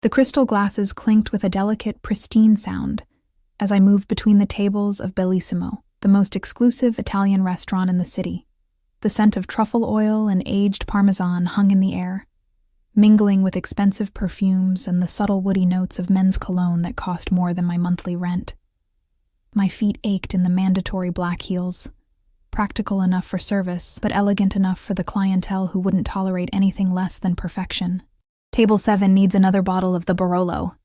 The crystal glasses clinked with a delicate, pristine sound as I moved between the tables of Bellissimo, the most exclusive Italian restaurant in the city. The scent of truffle oil and aged Parmesan hung in the air, mingling with expensive perfumes and the subtle woody notes of men's cologne that cost more than my monthly rent. My feet ached in the mandatory black heels, practical enough for service, but elegant enough for the clientele who wouldn't tolerate anything less than perfection. "Table 7 needs another bottle of the Barolo."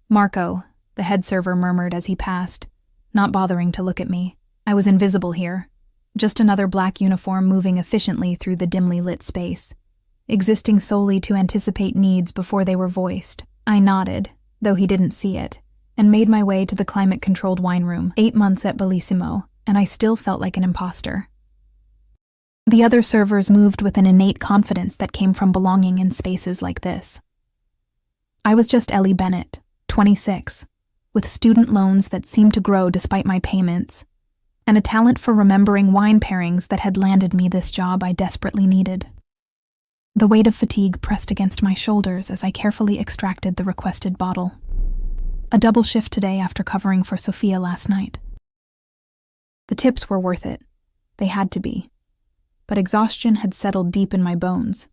"Marco," the head server murmured as he passed, not bothering to look at me. I was invisible here, just another black uniform moving efficiently through the dimly lit space, existing solely to anticipate needs before they were voiced. I nodded, though he didn't see it, and made my way to the climate-controlled wine room. 8 months at Bellissimo, and I still felt like an imposter. The other servers moved with an innate confidence that came from belonging in spaces like this. I was just Ellie Bennett, 26, with student loans that seemed to grow despite my payments, and a talent for remembering wine pairings that had landed me this job I desperately needed. The weight of fatigue pressed against my shoulders as I carefully extracted the requested bottle. A double shift today after covering for Sophia last night. The tips were worth it. They had to be. But exhaustion had settled deep in my bones,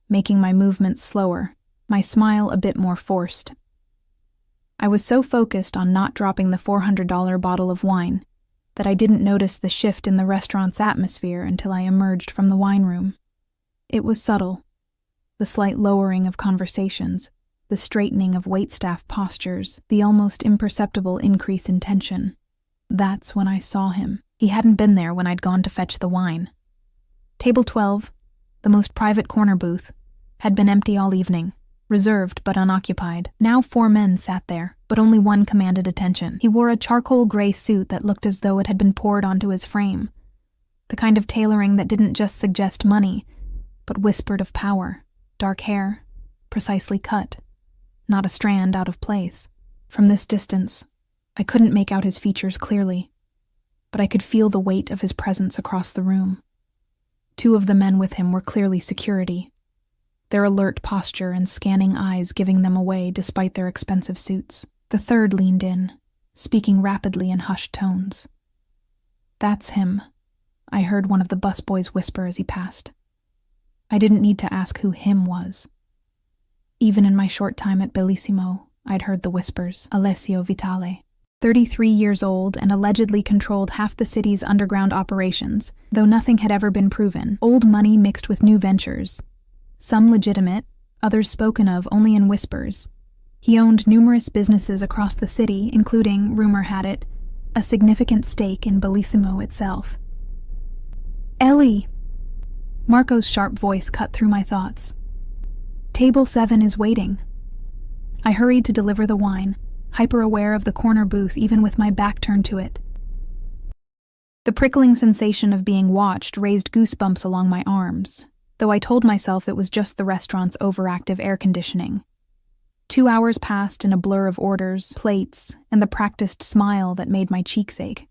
making my movements slower, my smile a bit more forced. I was so focused on not dropping the $400 bottle of wine that I didn't notice the shift in the restaurant's atmosphere until I emerged from the wine room. It was subtle. The slight lowering of conversations, the straightening of waitstaff postures, the almost imperceptible increase in tension. That's when I saw him. He hadn't been there when I'd gone to fetch the wine. Table 12, the most private corner booth, had been empty all evening, reserved but unoccupied. Now 4 men sat there, but only one commanded attention. He wore a charcoal gray suit that looked as though it had been poured onto his frame, the kind of tailoring that didn't just suggest money, but whispered of power. Dark hair, precisely cut, not a strand out of place. From this distance, I couldn't make out his features clearly, but I could feel the weight of his presence across the room. 2 of the men with him were clearly security, their alert posture and scanning eyes giving them away despite their expensive suits. The third leaned in, speaking rapidly in hushed tones. "That's him," I heard one of the busboys whisper as he passed. I didn't need to ask who him was. Even in my short time at Bellissimo, I'd heard the whispers. Alessio Vitale. 33 years old and allegedly controlled half the city's underground operations, though nothing had ever been proven. Old money mixed with new ventures. Some legitimate, others spoken of only in whispers. He owned numerous businesses across the city, including, rumor had it, a significant stake in Bellissimo itself. "Ellie!" Marco's sharp voice cut through my thoughts. "Table 7 is waiting." I hurried to deliver the wine, hyper-aware of the corner booth even with my back turned to it. The prickling sensation of being watched raised goosebumps along my arms, though I told myself it was just the restaurant's overactive air conditioning. 2 hours passed in a blur of orders, plates, and the practiced smile that made my cheeks ache.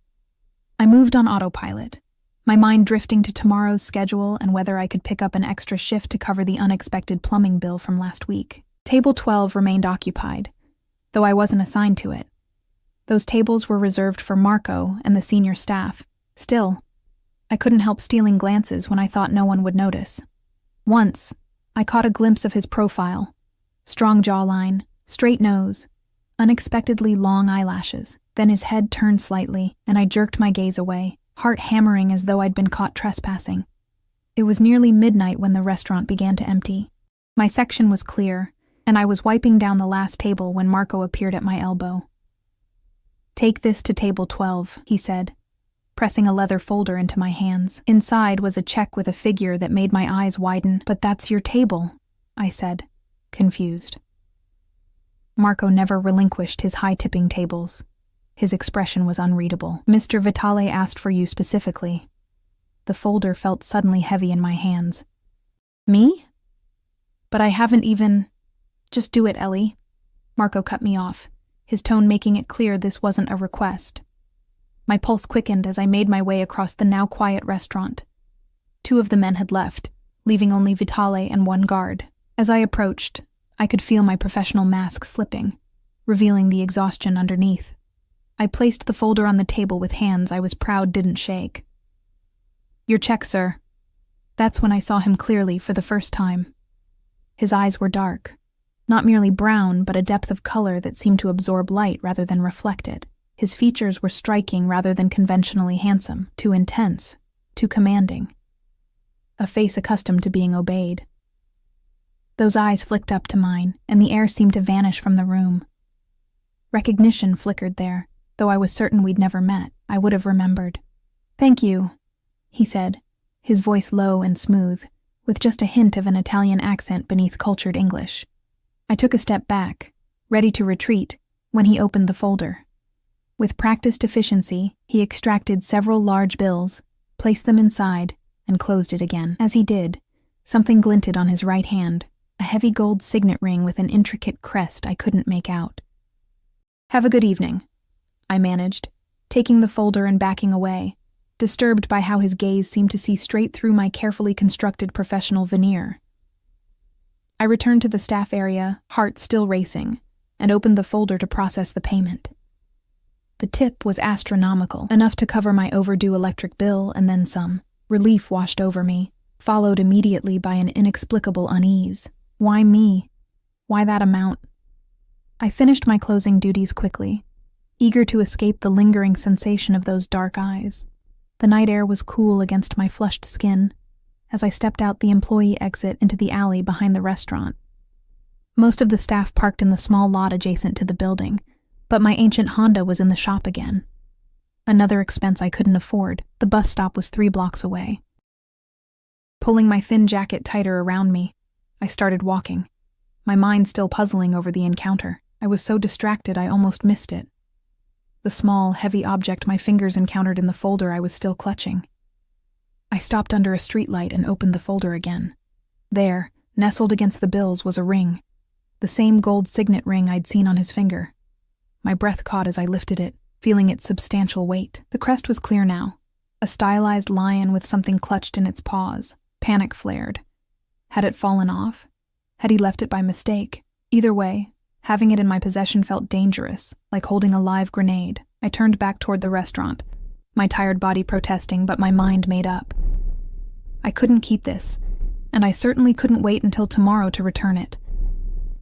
I moved on autopilot, my mind drifting to tomorrow's schedule and whether I could pick up an extra shift to cover the unexpected plumbing bill from last week. Table 12 remained occupied, though I wasn't assigned to it. Those tables were reserved for Marco and the senior staff. Still, I couldn't help stealing glances when I thought no one would notice. Once, I caught a glimpse of his profile. Strong jawline, straight nose, unexpectedly long eyelashes. Then his head turned slightly, and I jerked my gaze away, heart hammering as though I'd been caught trespassing. It was nearly midnight when the restaurant began to empty. My section was clear, and I was wiping down the last table when Marco appeared at my elbow. "Take this to table 12, he said, pressing a leather folder into my hands. Inside was a check with a figure that made my eyes widen. "But that's your table," I said, confused. Marco never relinquished his high-tipping tables. His expression was unreadable. "Mr. Vitale asked for you specifically." The folder felt suddenly heavy in my hands. "Me? But I haven't even—" "Just do it, Ellie." Marco cut me off, his tone making it clear this wasn't a request. My pulse quickened as I made my way across the now quiet restaurant. 2 of the men had left, leaving only Vitale and 1 guard. As I approached, I could feel my professional mask slipping, revealing the exhaustion underneath. I placed the folder on the table with hands I was proud didn't shake. "Your check, sir." That's when I saw him clearly for the first time. His eyes were dark, not merely brown, but a depth of color that seemed to absorb light rather than reflect it. His features were striking rather than conventionally handsome, too intense, too commanding. A face accustomed to being obeyed. Those eyes flicked up to mine, and the air seemed to vanish from the room. Recognition flickered there. Though I was certain we'd never met, I would have remembered. "Thank you," he said, his voice low and smooth, with just a hint of an Italian accent beneath cultured English. I took a step back, ready to retreat, when he opened the folder. With practiced efficiency, he extracted several large bills, placed them inside, and closed it again. As he did, something glinted on his right hand, a heavy gold signet ring with an intricate crest I couldn't make out. "Have a good evening," I managed, taking the folder and backing away, disturbed by how his gaze seemed to see straight through my carefully constructed professional veneer. I returned to the staff area, heart still racing, and opened the folder to process the payment. The tip was astronomical, enough to cover my overdue electric bill and then some. Relief washed over me, followed immediately by an inexplicable unease. Why me? Why that amount? I finished my closing duties quickly, eager to escape the lingering sensation of those dark eyes. The night air was cool against my flushed skin as I stepped out the employee exit into the alley behind the restaurant. Most of the staff parked in the small lot adjacent to the building, but my ancient Honda was in the shop again. Another expense I couldn't afford. The bus stop was 3 blocks away. Pulling my thin jacket tighter around me, I started walking, my mind still puzzling over the encounter. I was so distracted I almost missed it. The small, heavy object my fingers encountered in the folder I was still clutching. I stopped under a streetlight and opened the folder again. There, nestled against the bills, was a ring. The same gold signet ring I'd seen on his finger. My breath caught as I lifted it, feeling its substantial weight. The crest was clear now. A stylized lion with something clutched in its paws. Panic flared. Had it fallen off? Had he left it by mistake? Either way, having it in my possession felt dangerous, like holding a live grenade. I turned back toward the restaurant, my tired body protesting, but my mind made up. I couldn't keep this, and I certainly couldn't wait until tomorrow to return it.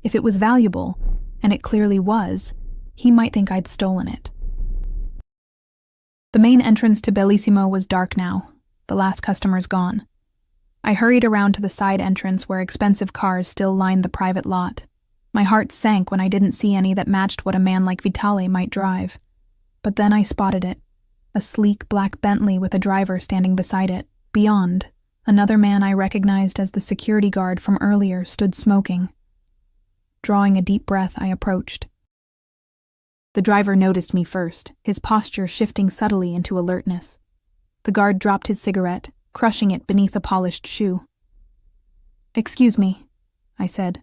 If it was valuable, and it clearly was, he might think I'd stolen it. The main entrance to Bellissimo was dark now, the last customers gone. I hurried around to the side entrance where expensive cars still lined the private lot. My heart sank when I didn't see any that matched what a man like Vitale might drive. But then I spotted it. A sleek black Bentley with a driver standing beside it. Beyond, another man I recognized as the security guard from earlier stood smoking. Drawing a deep breath, I approached. The driver noticed me first, his posture shifting subtly into alertness. The guard dropped his cigarette, crushing it beneath a polished shoe. "Excuse me," I said,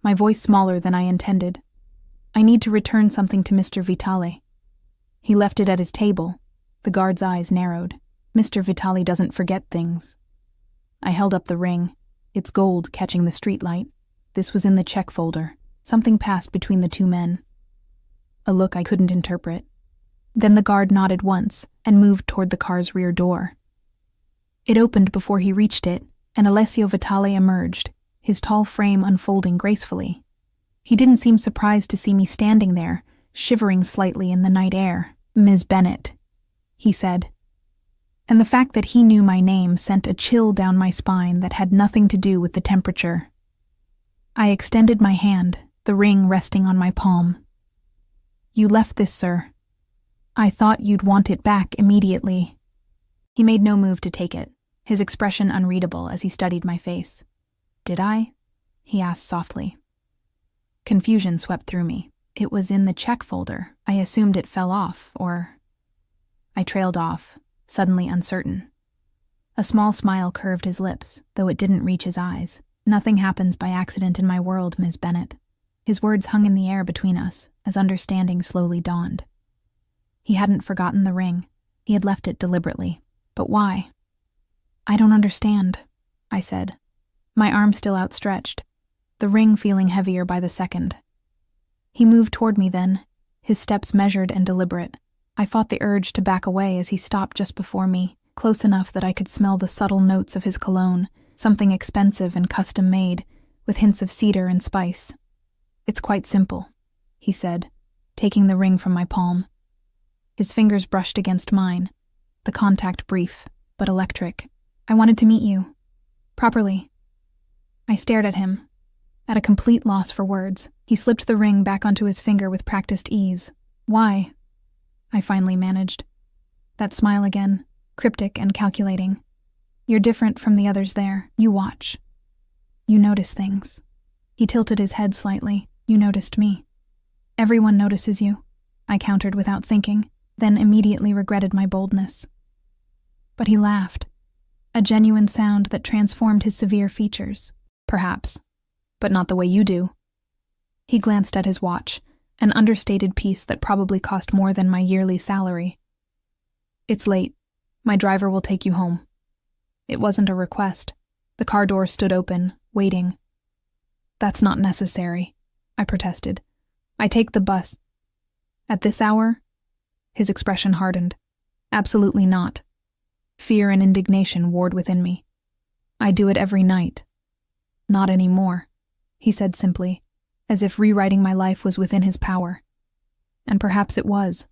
my voice smaller than I intended. "I need to return something to Mr. Vitale." He left it at his table. The guard's eyes narrowed. "Mr. Vitale doesn't forget things." I held up the ring, its gold catching the streetlight. This was in the check folder. Something passed between the two men. A look I couldn't interpret. Then the guard nodded once and moved toward the car's rear door. It opened before he reached it, and Alessio Vitale emerged, his tall frame unfolding gracefully. He didn't seem surprised to see me standing there, shivering slightly in the night air. "Ms. Bennett," he said. And the fact that he knew my name sent a chill down my spine that had nothing to do with the temperature. I extended my hand, the ring resting on my palm. "You left this, sir. I thought you'd want it back immediately." He made no move to take it, his expression unreadable as he studied my face. "Did I?" he asked softly. Confusion swept through me. It was in the check folder. I assumed it fell off, or... I trailed off, suddenly uncertain. A small smile curved his lips, though it didn't reach his eyes. "Nothing happens by accident in my world, Ms. Bennett." His words hung in the air between us, as understanding slowly dawned. He hadn't forgotten the ring. He had left it deliberately. But why? "I don't understand," I said, my arm still outstretched. the ring feeling heavier by the second. He moved toward me then, his steps measured and deliberate. I fought the urge to back away as he stopped just before me, close enough that I could smell the subtle notes of his cologne, something expensive and custom-made, with hints of cedar and spice. "It's quite simple," he said, taking the ring from my palm. His fingers brushed against mine, the contact brief, but electric. "I wanted to meet you. Properly." I stared at him, at a complete loss for words. He slipped the ring back onto his finger with practiced ease. "Why?" I finally managed. That smile again, cryptic and calculating. "You're different from the others there. You watch. You notice things." He tilted his head slightly. "You noticed me." "Everyone notices you," I countered without thinking, then immediately regretted my boldness. But he laughed, a genuine sound that transformed his severe features. "Perhaps, but not the way you do." He glanced at his watch, an understated piece that probably cost more than my yearly salary. "It's late. My driver will take you home." It wasn't a request. The car door stood open, waiting. "That's not necessary," I protested. "I take the bus." "At this hour?" His expression hardened. "Absolutely not." Fear and indignation warred within me. "I do it every night." "Not anymore," he said simply, as if rewriting my life was within his power. And perhaps it was.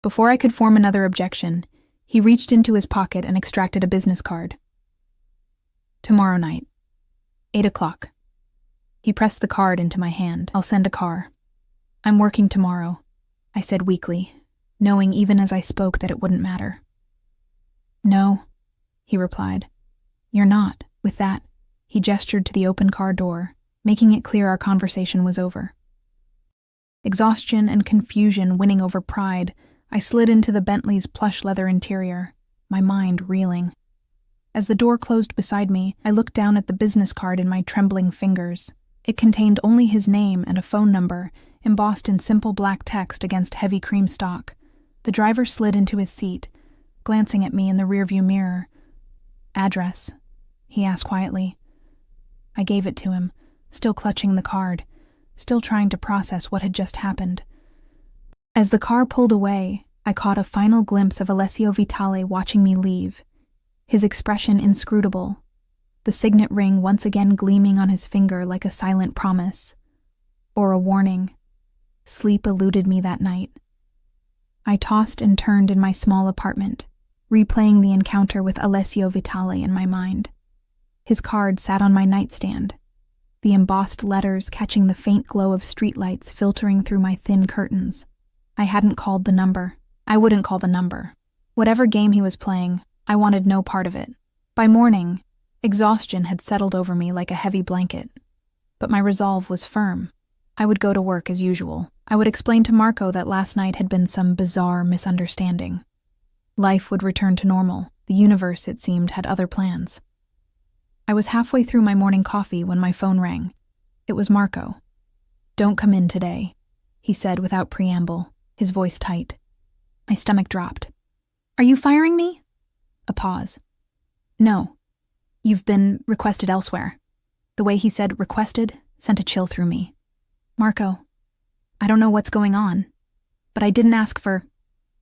Before I could form another objection, he reached into his pocket and extracted a business card. "Tomorrow night, 8 o'clock. He pressed the card into my hand. "I'll send a car." "I'm working tomorrow," I said weakly, knowing even as I spoke that it wouldn't matter. "No," he replied. "You're not." With that, he gestured to the open car door, making it clear our conversation was over. Exhaustion and confusion winning over pride, I slid into the Bentley's plush leather interior, my mind reeling. As the door closed beside me, I looked down at the business card in my trembling fingers. It contained only his name and a phone number, embossed in simple black text against heavy cream stock. The driver slid into his seat, glancing at me in the rearview mirror. "Address?" he asked quietly. I gave it to him, still clutching the card, still trying to process what had just happened. As the car pulled away, I caught a final glimpse of Alessio Vitale watching me leave, his expression inscrutable, the signet ring once again gleaming on his finger like a silent promise, or a warning. Sleep eluded me that night. I tossed and turned in my small apartment, replaying the encounter with Alessio Vitale in my mind. His card sat on my nightstand, the embossed letters catching the faint glow of streetlights filtering through my thin curtains. I hadn't called the number. I wouldn't call the number. Whatever game he was playing, I wanted no part of it. By morning, exhaustion had settled over me like a heavy blanket. But my resolve was firm. I would go to work as usual. I would explain to Marco that last night had been some bizarre misunderstanding. Life would return to normal. The universe, it seemed, had other plans. I was halfway through my morning coffee when my phone rang. It was Marco. "Don't come in today," he said without preamble, his voice tight. My stomach dropped. "Are you firing me?" A pause. "No. You've been requested elsewhere." The way he said requested sent a chill through me. "Marco, I don't know what's going on, but I didn't ask for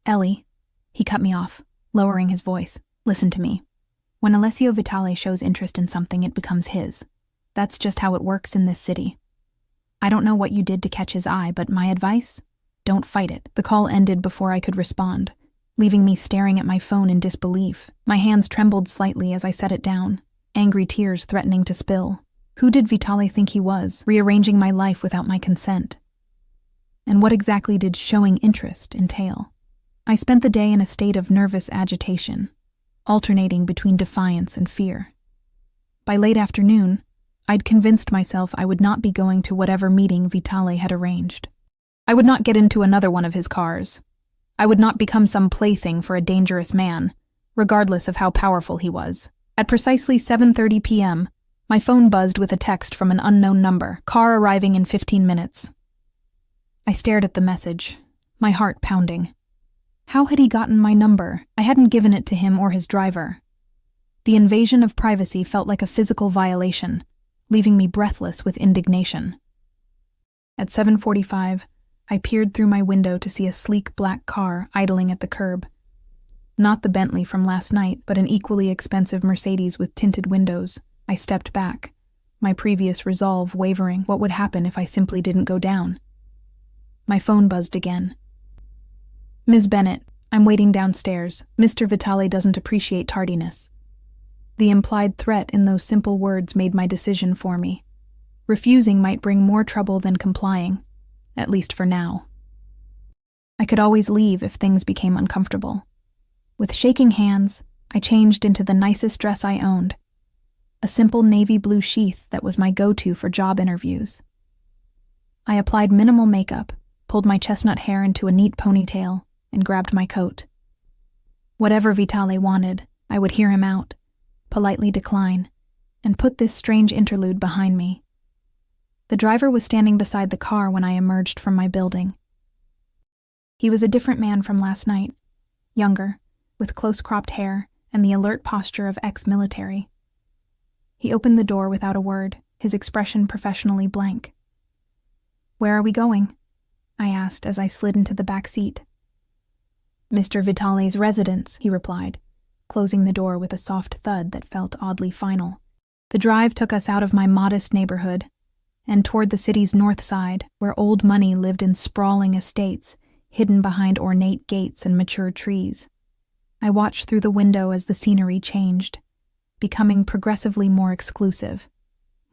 Ellie." He cut me off, lowering his voice. "Listen to me. When Alessio Vitale shows interest in something, it becomes his. That's just how it works in this city. I don't know what you did to catch his eye, but my advice? Don't fight it." The call ended before I could respond, leaving me staring at my phone in disbelief. My hands trembled slightly as I set it down, angry tears threatening to spill. Who did Vitale think he was, rearranging my life without my consent? And what exactly did showing interest entail? I spent the day in a state of nervous agitation, alternating between defiance and fear. By late afternoon, I'd convinced myself I would not be going to whatever meeting Vitale had arranged. I would not get into another one of his cars. I would not become some plaything for a dangerous man, regardless of how powerful he was. At precisely 7:30 p.m., my phone buzzed with a text from an unknown number. "Car arriving in 15 minutes. I stared at the message, my heart pounding. How had he gotten my number? I hadn't given it to him or his driver. The invasion of privacy felt like a physical violation, leaving me breathless with indignation. At 7:45, I peered through my window to see a sleek black car idling at the curb. Not the Bentley from last night, but an equally expensive Mercedes with tinted windows. I stepped back, my previous resolve wavering. What would happen if I simply didn't go down? My phone buzzed again. "Ms. Bennett, I'm waiting downstairs. Mr. Vitale doesn't appreciate tardiness." The implied threat in those simple words made my decision for me. Refusing might bring more trouble than complying, at least for now. I could always leave if things became uncomfortable. With shaking hands, I changed into the nicest dress I owned, a simple navy blue sheath that was my go-to for job interviews. I applied minimal makeup, pulled my chestnut hair into a neat ponytail, and grabbed my coat. Whatever Vitale wanted, I would hear him out, politely decline, and put this strange interlude behind me. The driver was standing beside the car when I emerged from my building. He was a different man from last night, younger, with close-cropped hair and the alert posture of ex-military. He opened the door without a word, his expression professionally blank. "Where are we going?" I asked as I slid into the back seat. "Mr. Vitale's residence," he replied, closing the door with a soft thud that felt oddly final. The drive took us out of my modest neighborhood and toward the city's north side, where old money lived in sprawling estates, hidden behind ornate gates and mature trees. I watched through the window as the scenery changed, becoming progressively more exclusive,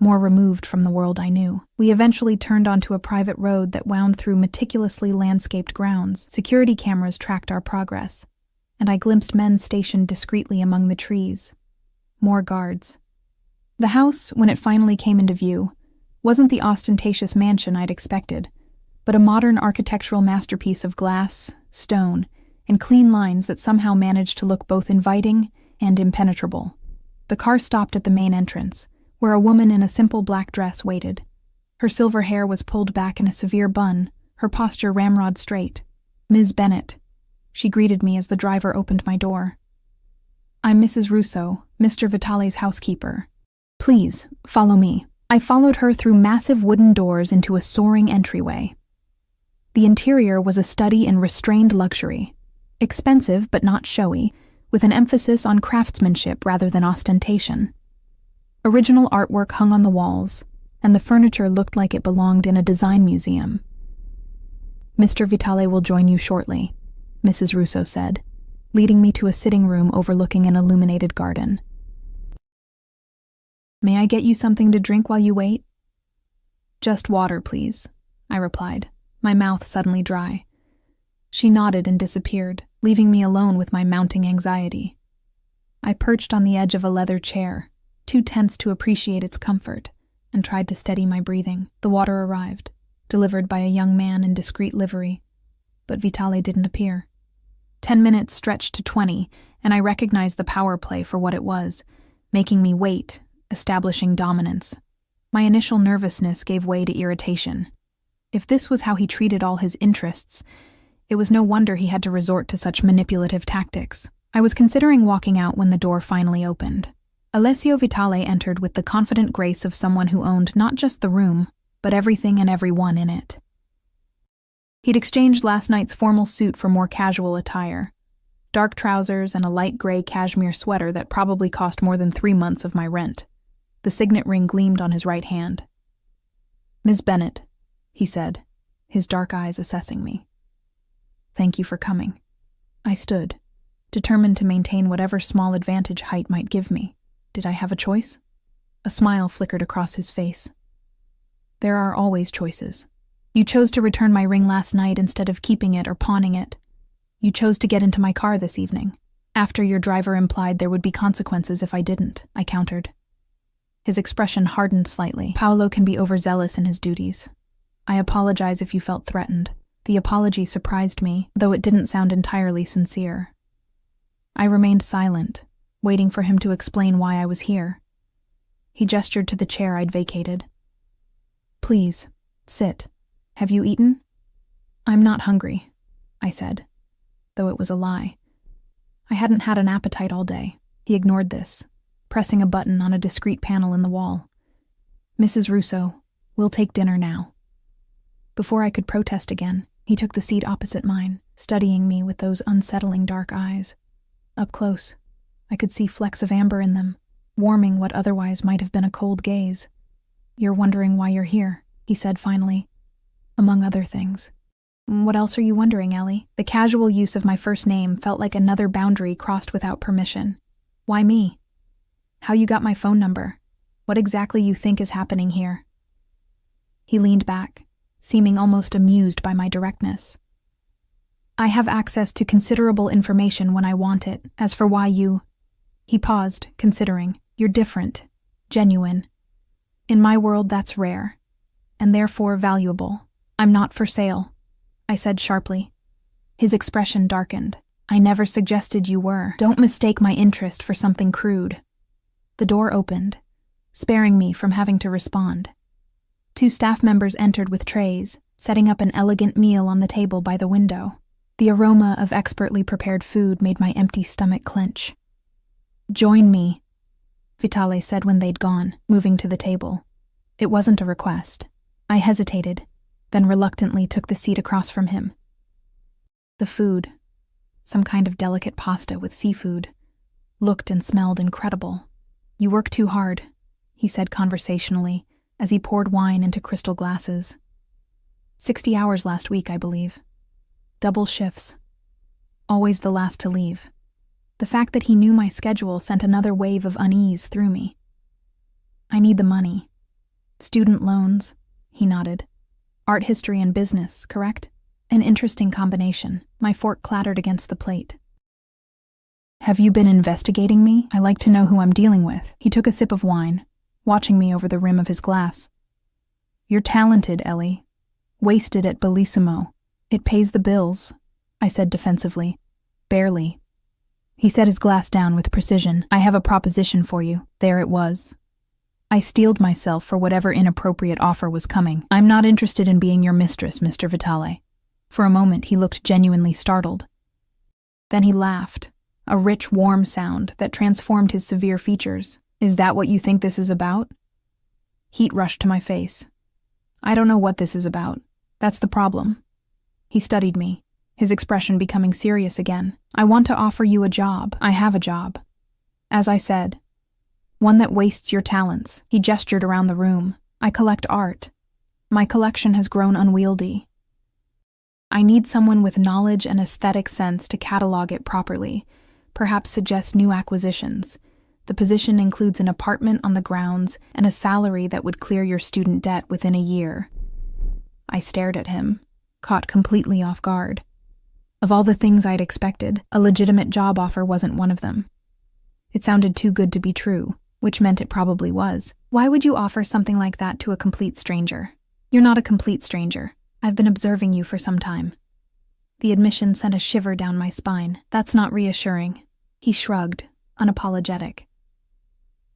more removed from the world I knew. We eventually turned onto a private road that wound through meticulously landscaped grounds. Security cameras tracked our progress, and I glimpsed men stationed discreetly among the trees. More guards. The house, when it finally came into view, wasn't the ostentatious mansion I'd expected, but a modern architectural masterpiece of glass, stone, and clean lines that somehow managed to look both inviting and impenetrable. The car stopped at the main entrance, where a woman in a simple black dress waited. Her silver hair was pulled back in a severe bun, her posture ramrod straight. "Ms. Bennett," she greeted me as the driver opened my door. "I'm Mrs. Russo, Mr. Vitale's housekeeper. Please, follow me." I followed her through massive wooden doors into a soaring entryway. The interior was a study in restrained luxury, expensive but not showy, with an emphasis on craftsmanship rather than ostentation. Original artwork hung on the walls, and the furniture looked like it belonged in a design museum. "Mr. Vitale will join you shortly," Mrs. Russo said, leading me to a sitting room overlooking an illuminated garden. "May I get you something to drink while you wait?" "Just water, please," I replied, my mouth suddenly dry. She nodded and disappeared, leaving me alone with my mounting anxiety. I perched on the edge of a leather chair, too tense to appreciate its comfort, and tried to steady my breathing. The water arrived, delivered by a young man in discreet livery, but Vitale didn't appear. 10 minutes stretched to 20, and I recognized the power play for what it was, making me wait, establishing dominance. My initial nervousness gave way to irritation. If this was how he treated all his interests, it was no wonder he had to resort to such manipulative tactics. I was considering walking out when the door finally opened. Alessio Vitale entered with the confident grace of someone who owned not just the room, but everything and everyone in it. He'd exchanged last night's formal suit for more casual attire, dark trousers and a light gray cashmere sweater that probably cost more than 3 months of my rent. The signet ring gleamed on his right hand. "Ms. Bennett," he said, his dark eyes assessing me. "Thank you for coming." I stood, determined to maintain whatever small advantage height might give me. Did I have a choice? A smile flickered across his face. "There are always choices. You chose to return my ring last night instead of keeping it or pawning it. You chose to get into my car this evening, after your driver implied there would be consequences if I didn't," I countered. His expression hardened slightly. "Paolo can be overzealous in his duties. I apologize if you felt threatened." The apology surprised me, though it didn't sound entirely sincere. I remained silent, waiting for him to explain why I was here. He gestured to the chair I'd vacated. "Please, sit. Have you eaten?" "I'm not hungry," I said, though it was a lie. I hadn't had an appetite all day. He ignored this, pressing a button on a discreet panel in the wall. Mrs. Russo, we'll take dinner now." Before I could protest again, he took the seat opposite mine, studying me with those unsettling dark eyes. Up close, I could see flecks of amber in them, warming what otherwise might have been a cold gaze. "You're wondering why you're here," he said finally. "Among other things." "What else are you wondering, Ellie?" The casual use of my first name felt like another boundary crossed without permission. "Why me? How you got my phone number? What exactly you think is happening here?" He leaned back, seeming almost amused by my directness. "I have access to considerable information when I want it. As for why you—" He paused, considering. "You're different. Genuine. In my world, that's rare. And therefore valuable. I'm not for sale," I said sharply. His expression darkened. "I never suggested you were. Don't mistake my interest for something crude." The door opened, sparing me from having to respond. 2 staff members entered with trays, setting up an elegant meal on the table by the window. The aroma of expertly prepared food made my empty stomach clench. "Join me," Vitale said when they'd gone, moving to the table. It wasn't a request. I hesitated, then reluctantly took the seat across from him. The food, some kind of delicate pasta with seafood, looked and smelled incredible. "You work too hard," he said conversationally, as he poured wine into crystal glasses. 60 hours last week, I believe. Double shifts. Always the last to leave. The fact that he knew my schedule sent another wave of unease through me. "I need the money. Student loans," he nodded. "Art history and business, correct? An interesting combination." My fork clattered against the plate. "Have you been investigating me? I like to know who I'm dealing with." He took a sip of wine, watching me over the rim of his glass. "You're talented, Ellie. Wasted at Bellissimo. It pays the bills," I said defensively. "Barely." He set his glass down with precision. "I have a proposition for you." There it was. I steeled myself for whatever inappropriate offer was coming. "I'm not interested in being your mistress, Mr. Vitale." For a moment, he looked genuinely startled. Then he laughed, a rich, warm sound that transformed his severe features. "Is that what you think this is about?" Heat rushed to my face. "I don't know what this is about. That's the problem." He studied me, his expression becoming serious again. "I want to offer you a job. I have a job. As I said, one that wastes your talents." He gestured around the room. "I collect art. My collection has grown unwieldy. I need someone with knowledge and aesthetic sense to catalog it properly, perhaps suggest new acquisitions. The position includes an apartment on the grounds and a salary that would clear your student debt within a year." I stared at him, caught completely off guard. Of all the things I'd expected, a legitimate job offer wasn't one of them. It sounded too good to be true, which meant it probably was. "Why would you offer something like that to a complete stranger?" "You're not a complete stranger. I've been observing you for some time." The admission sent a shiver down my spine. "That's not reassuring." He shrugged, unapologetic.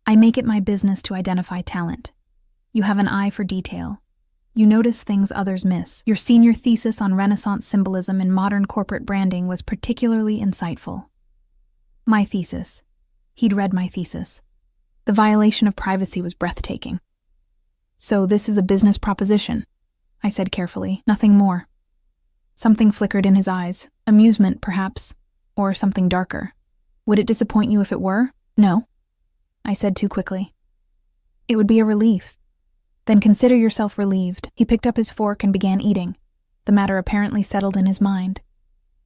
"I make it my business to identify talent. You have an eye for detail. You notice things others miss. Your senior thesis on Renaissance symbolism in modern corporate branding was particularly insightful." My thesis. He'd read my thesis. The violation of privacy was breathtaking. "So this is a business proposition," I said carefully. "Nothing more." Something flickered in his eyes. Amusement, perhaps, or something darker. "Would it disappoint you if it were?" "No," I said too quickly. "It would be a relief." "Then consider yourself relieved." He picked up his fork and began eating, the matter apparently settled in his mind.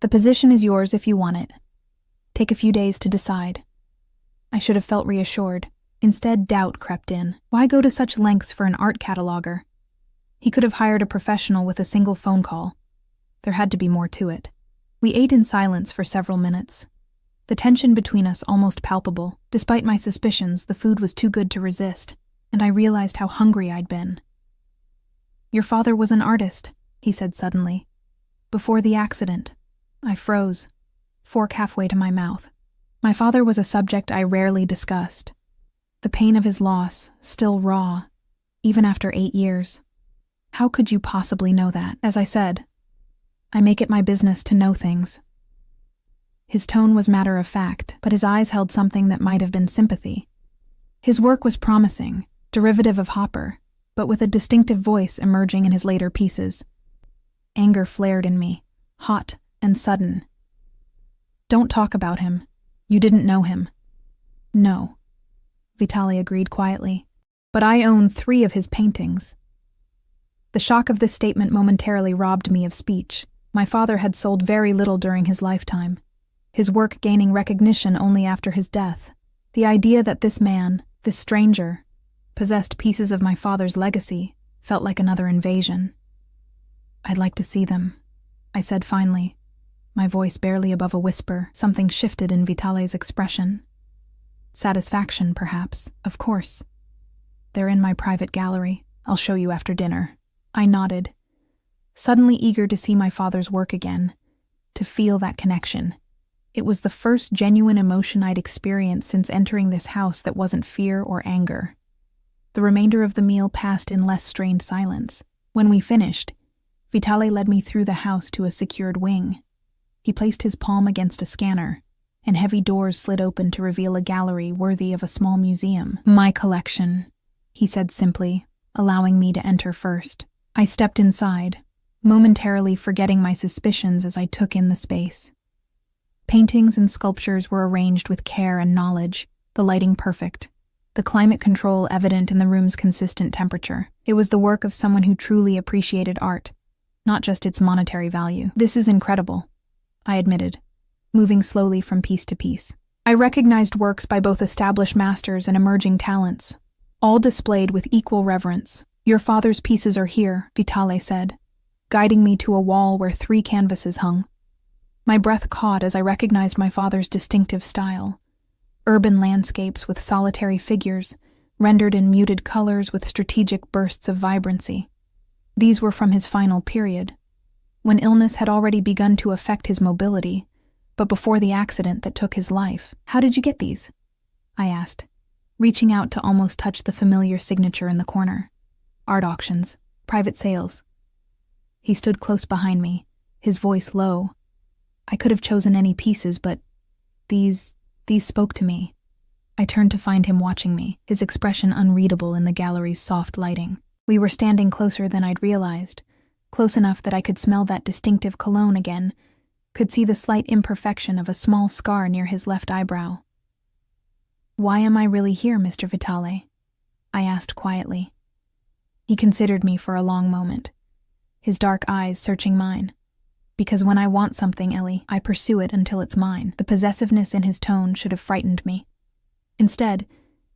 "The position is yours if you want it. Take a few days to decide." I should have felt reassured. Instead, doubt crept in. Why go to such lengths for an art cataloger? He could have hired a professional with a single phone call. There had to be more to it. We ate in silence for several minutes. The tension between us almost palpable. Despite my suspicions, the food was too good to resist, and I realized how hungry I'd been. "Your father was an artist," he said suddenly. "Before the accident." I froze, fork halfway to my mouth. My father was a subject I rarely discussed. The pain of his loss, still raw, even after 8 years. How could you possibly know that? As I said, I make it my business to know things. His tone was matter of fact, but his eyes held something that might have been sympathy. His work was promising, derivative of Hopper, but with a distinctive voice emerging in his later pieces. Anger flared in me, hot and sudden. "Don't talk about him. You didn't know him." "No," Vitali agreed quietly, "but I own 3 of his paintings." The shock of this statement momentarily robbed me of speech. My father had sold very little during his lifetime, his work gaining recognition only after his death. The idea that this man, this stranger, possessed pieces of my father's legacy felt like another invasion. "I'd like to see them," I said finally, my voice barely above a whisper. Something shifted in Vitali's expression. Satisfaction, perhaps. "Of course. They're in my private gallery. I'll show you after dinner." I nodded, suddenly eager to see my father's work again, to feel that connection. It was the first genuine emotion I'd experienced since entering this house that wasn't fear or anger. The remainder of the meal passed in less strained silence. When we finished, Vitali led me through the house to a secured wing. He placed his palm against a scanner, and heavy doors slid open to reveal a gallery worthy of a small museum. "My collection," he said simply, allowing me to enter first. I stepped inside, momentarily forgetting my suspicions as I took in the space. Paintings and sculptures were arranged with care and knowledge, the lighting perfect, the climate control evident in the room's consistent temperature. It was the work of someone who truly appreciated art, not just its monetary value. "This is incredible," I admitted, moving slowly from piece to piece. I recognized works by both established masters and emerging talents, all displayed with equal reverence. "Your father's pieces are here," Vitali said, guiding me to a wall where 3 canvases hung. My breath caught as I recognized my father's distinctive style. Urban landscapes with solitary figures, rendered in muted colors with strategic bursts of vibrancy. These were from his final period, when illness had already begun to affect his mobility, but before the accident that took his life. "How did you get these?" I asked, reaching out to almost touch the familiar signature in the corner. "Art auctions, private sales." He stood close behind me, his voice low. I could have chosen any pieces, but these spoke to me. I turned to find him watching me, his expression unreadable in the gallery's soft lighting. We were standing closer than I'd realized, close enough that I could smell that distinctive cologne again, could see the slight imperfection of a small scar near his left eyebrow. "Why am I really here, Mr. Vitali?" I asked quietly. He considered me for a long moment, his dark eyes searching mine. "Because when I want something, Ellie, I pursue it until it's mine." The possessiveness in his tone should have frightened me. Instead,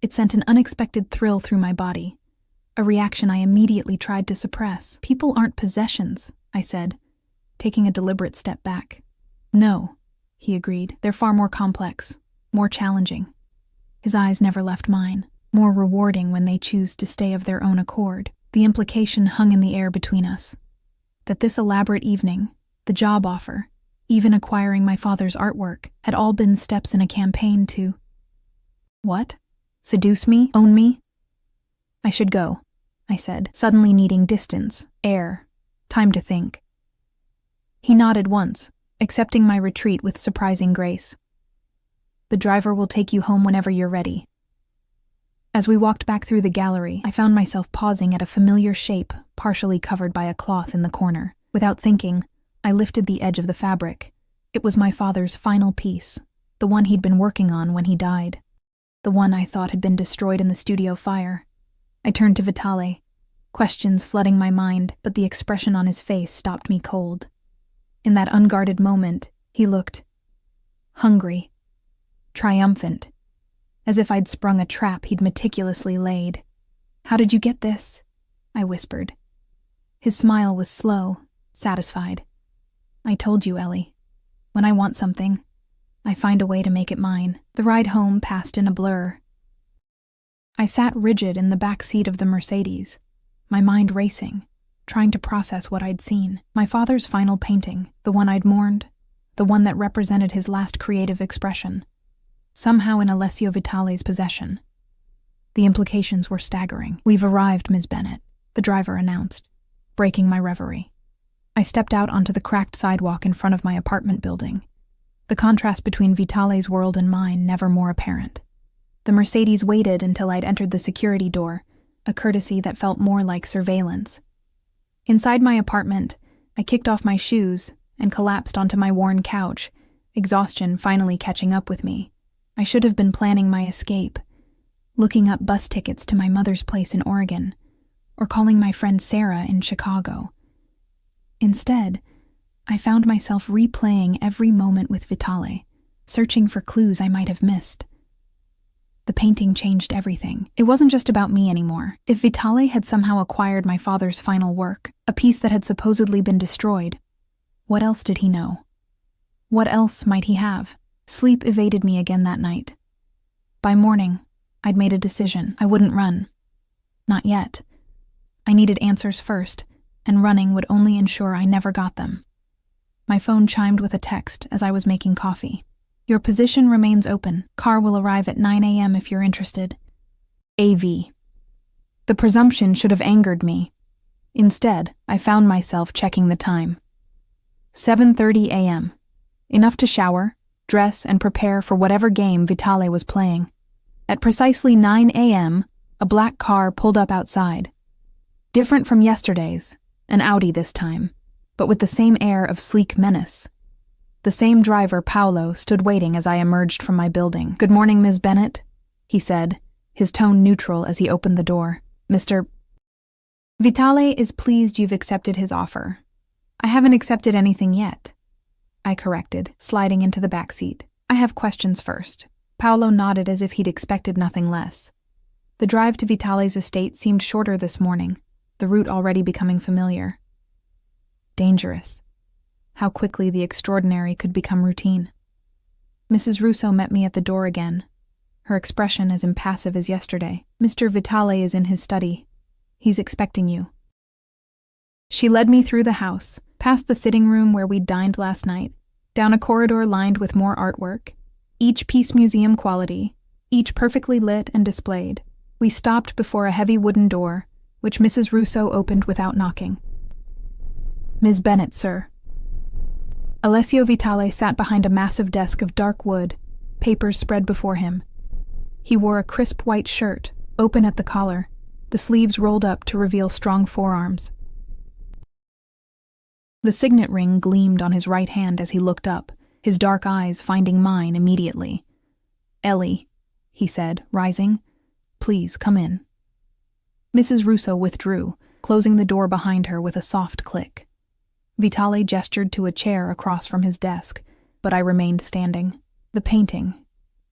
it sent an unexpected thrill through my body, a reaction I immediately tried to suppress. "People aren't possessions," I said, taking a deliberate step back. "No," he agreed. "They're far more complex, more challenging." His eyes never left mine, more rewarding when they choose to stay of their own accord. The implication hung in the air between us, that this elaborate evening, the job offer, even acquiring my father's artwork, had all been steps in a campaign to... What? Seduce me? Own me? "I should go," I said, suddenly needing distance, air, time to think. He nodded once, accepting my retreat with surprising grace. "The driver will take you home whenever you're ready." As we walked back through the gallery, I found myself pausing at a familiar shape partially covered by a cloth in the corner. Without thinking, I lifted the edge of the fabric. It was my father's final piece, the one he'd been working on when he died, the one I thought had been destroyed in the studio fire. I turned to Vitali, questions flooding my mind, but the expression on his face stopped me cold. In that unguarded moment, he looked hungry, triumphant, as if I'd sprung a trap he'd meticulously laid. "How did you get this?" I whispered. His smile was slow, satisfied. "I told you, Ellie. When I want something, I find a way to make it mine." The ride home passed in a blur. I sat rigid in the back seat of the Mercedes, my mind racing, trying to process what I'd seen. My father's final painting, the one I'd mourned, the one that represented his last creative expression, somehow in Alessio Vitali's possession. The implications were staggering. "We've arrived, Ms. Bennett," the driver announced, breaking my reverie. I stepped out onto the cracked sidewalk in front of my apartment building, the contrast between Vitali's world and mine never more apparent. The Mercedes waited until I'd entered the security door, a courtesy that felt more like surveillance. Inside my apartment, I kicked off my shoes and collapsed onto my worn couch, exhaustion finally catching up with me. I should have been planning my escape, looking up bus tickets to my mother's place in Oregon, or calling my friend Sarah in Chicago. Instead, I found myself replaying every moment with Vitale, searching for clues I might have missed. The painting changed everything. It wasn't just about me anymore. If Vitale had somehow acquired my father's final work, a piece that had supposedly been destroyed, what else did he know? What else might he have? Sleep evaded me again that night. By morning, I'd made a decision. I wouldn't run. Not yet. I needed answers first, and running would only ensure I never got them. My phone chimed with a text as I was making coffee. Your position remains open. Car will arrive at 9 a.m. if you're interested. AV. The presumption should have angered me. Instead, I found myself checking the time. 7:30 a.m. Enough to shower, dress, and prepare for whatever game Vitale was playing. At precisely 9 a.m., a black car pulled up outside. Different from yesterday's, an Audi this time, but with the same air of sleek menace. The same driver, Paolo, stood waiting as I emerged from my building. "Good morning, Ms. Bennett," he said, his tone neutral as he opened the door. "Mr. Vitale is pleased you've accepted his offer. I haven't accepted anything yet," I corrected, sliding into the back seat. "I have questions first." Paolo nodded as if he'd expected nothing less. The drive to Vitale's estate seemed shorter this morning, the route already becoming familiar. Dangerous. How quickly the extraordinary could become routine. Mrs. Russo met me at the door again, her expression as impassive as yesterday. "Mr. Vitale is in his study. He's expecting you." She led me through the house, past the sitting room where we'd dined last night, down a corridor lined with more artwork, each piece museum quality, each perfectly lit and displayed. We stopped before a heavy wooden door, which Mrs. Russo opened without knocking. "Ms. Bennett, sir." Alessio Vitale sat behind a massive desk of dark wood, papers spread before him. He wore a crisp white shirt, open at the collar, the sleeves rolled up to reveal strong forearms. The signet ring gleamed on his right hand as he looked up, his dark eyes finding mine immediately. "Ellie," he said, rising, "please come in." Mrs. Russo withdrew, closing the door behind her with a soft click. Vitale gestured to a chair across from his desk, but I remained standing. "The painting,"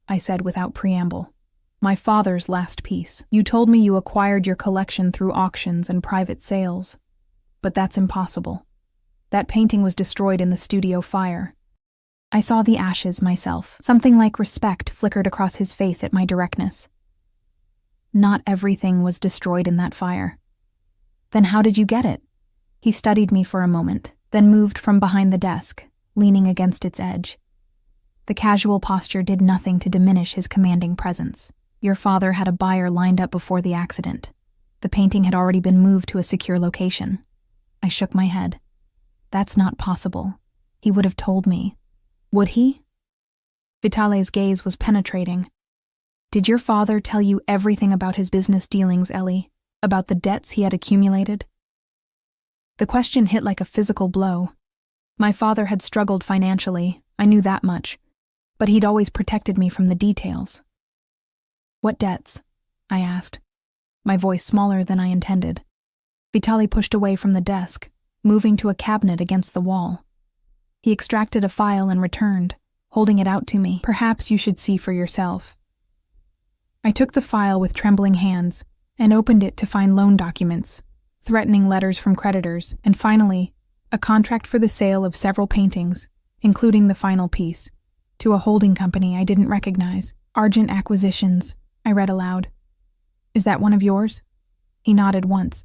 I said without preamble. "My father's last piece. You told me you acquired your collection through auctions and private sales. But that's impossible. That painting was destroyed in the studio fire." I saw the ashes myself. Something like respect flickered across his face at my directness. "Not everything was destroyed in that fire." "Then how did you get it?" He studied me for a moment, then moved from behind the desk, leaning against its edge. The casual posture did nothing to diminish his commanding presence. "Your father had a buyer lined up before the accident. The painting had already been moved to a secure location." I shook my head. "That's not possible. He would have told me." "Would he?" Vitale's gaze was penetrating. "Did your father tell you everything about his business dealings, Ellie? About the debts he had accumulated?" The question hit like a physical blow. My father had struggled financially, I knew that much, but he'd always protected me from the details. "What debts?" I asked, my voice smaller than I intended. Vitale pushed away from the desk, moving to a cabinet against the wall. He extracted a file and returned, holding it out to me. "Perhaps you should see for yourself." I took the file with trembling hands and opened it to find loan documents, threatening letters from creditors, and finally, a contract for the sale of several paintings, including the final piece, to a holding company I didn't recognize. "Argent Acquisitions," I read aloud. "Is that one of yours?" He nodded once.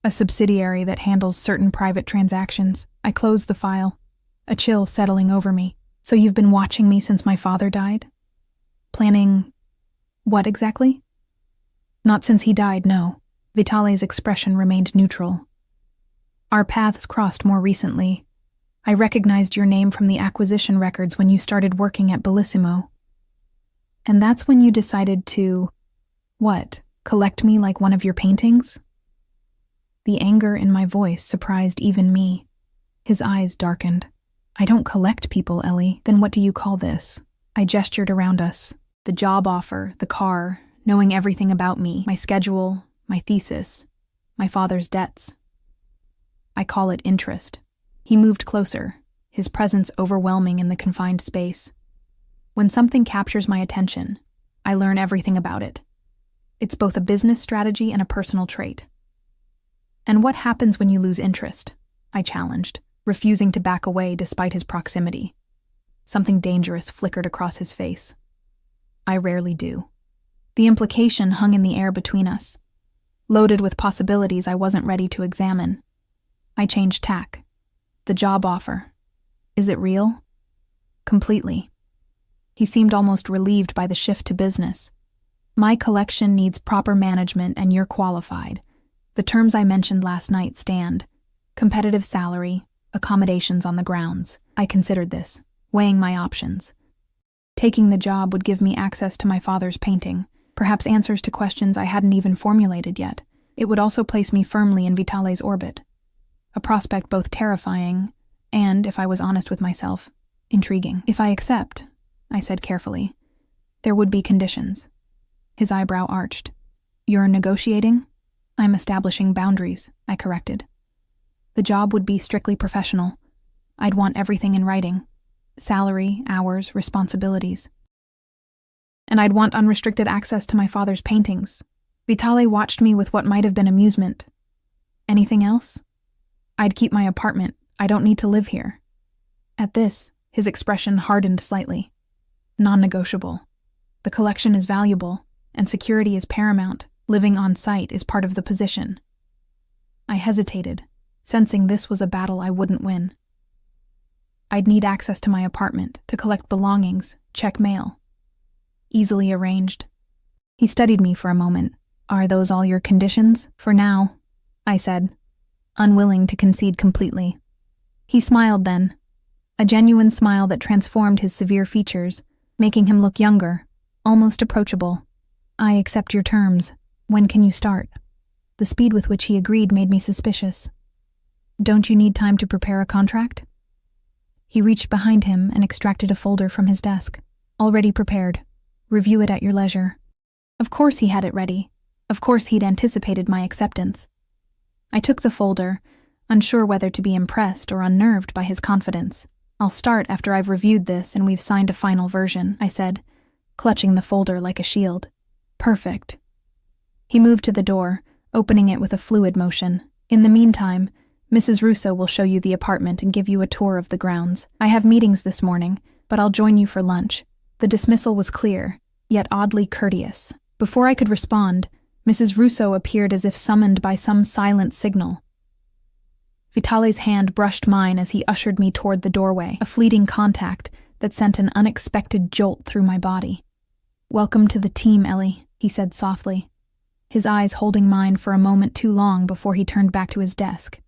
"A subsidiary that handles certain private transactions." I closed the file, a chill settling over me. "So you've been watching me since my father died? Planning what exactly?" "Not since he died, no." Vitale's expression remained neutral. "Our paths crossed more recently. I recognized your name from the acquisition records when you started working at Bellissimo. And that's when you decided to..." "What?" Collect me like one of your paintings? The anger in my voice surprised even me. His eyes darkened. I don't collect people, Ellie. Then what do you call this? I gestured around us. The job offer, the car, knowing everything about me, my schedule, my thesis, my father's debts. I call it interest. He moved closer, his presence overwhelming in the confined space. When something captures my attention, I learn everything about it. It's both a business strategy and a personal trait. And what happens when you lose interest? I challenged, refusing to back away despite his proximity. Something dangerous flickered across his face. I rarely do. The implication hung in the air between us, loaded with possibilities I wasn't ready to examine. I changed tack. The job offer. Is it real? Completely. He seemed almost relieved by the shift to business. My collection needs proper management and you're qualified. The terms I mentioned last night stand. Competitive salary, accommodations on the grounds. I considered this, weighing my options. Taking the job would give me access to my father's painting, perhaps answers to questions I hadn't even formulated yet. It would also place me firmly in Vitale's orbit. A prospect both terrifying and, if I was honest with myself, intriguing. If I accept, I said carefully, there would be conditions. His eyebrow arched. You're negotiating? I'm establishing boundaries, I corrected. The job would be strictly professional. I'd want everything in writing. Salary, hours, responsibilities. And I'd want unrestricted access to my father's paintings. Vitale watched me with what might have been amusement. Anything else? I'd keep my apartment. I don't need to live here. At this, his expression hardened slightly. Non-negotiable. The collection is valuable, and security is paramount. Living on site is part of the position. I hesitated, sensing this was a battle I wouldn't win. I'd need access to my apartment to collect belongings, check mail. Easily arranged. He studied me for a moment. Are those all your conditions? For now, I said, unwilling to concede completely. He smiled then, a genuine smile that transformed his severe features, making him look younger, almost approachable. I accept your terms. When can you start? The speed with which he agreed made me suspicious. Don't you need time to prepare a contract? He reached behind him and extracted a folder from his desk. Already prepared. Review it at your leisure. Of course he had it ready. Of course he'd anticipated my acceptance. I took the folder, unsure whether to be impressed or unnerved by his confidence. I'll start after I've reviewed this and we've signed a final version, I said, clutching the folder like a shield. Perfect. He moved to the door, opening it with a fluid motion. In the meantime, Mrs. Russo will show you the apartment and give you a tour of the grounds. I have meetings this morning, but I'll join you for lunch. The dismissal was clear, yet oddly courteous. Before I could respond, Mrs. Russo appeared as if summoned by some silent signal. Vitale's hand brushed mine as he ushered me toward the doorway, a fleeting contact that sent an unexpected jolt through my body. Welcome to the team, Ellie, he said softly, his eyes holding mine for a moment too long before he turned back to his desk.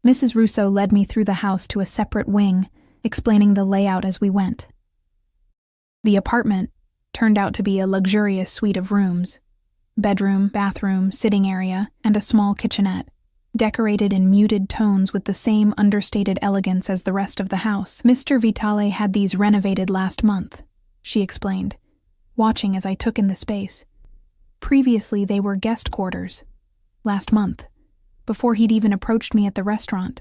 Mrs. Russo led me through the house to a separate wing, explaining the layout as we went. The apartment turned out to be a luxurious suite of rooms. Bedroom, bathroom, sitting area, and a small kitchenette, decorated in muted tones with the same understated elegance as the rest of the house. Mr. Vitale had these renovated last month, she explained, watching as I took in the space. Previously, they were guest quarters. Last month, before he'd even approached me at the restaurant.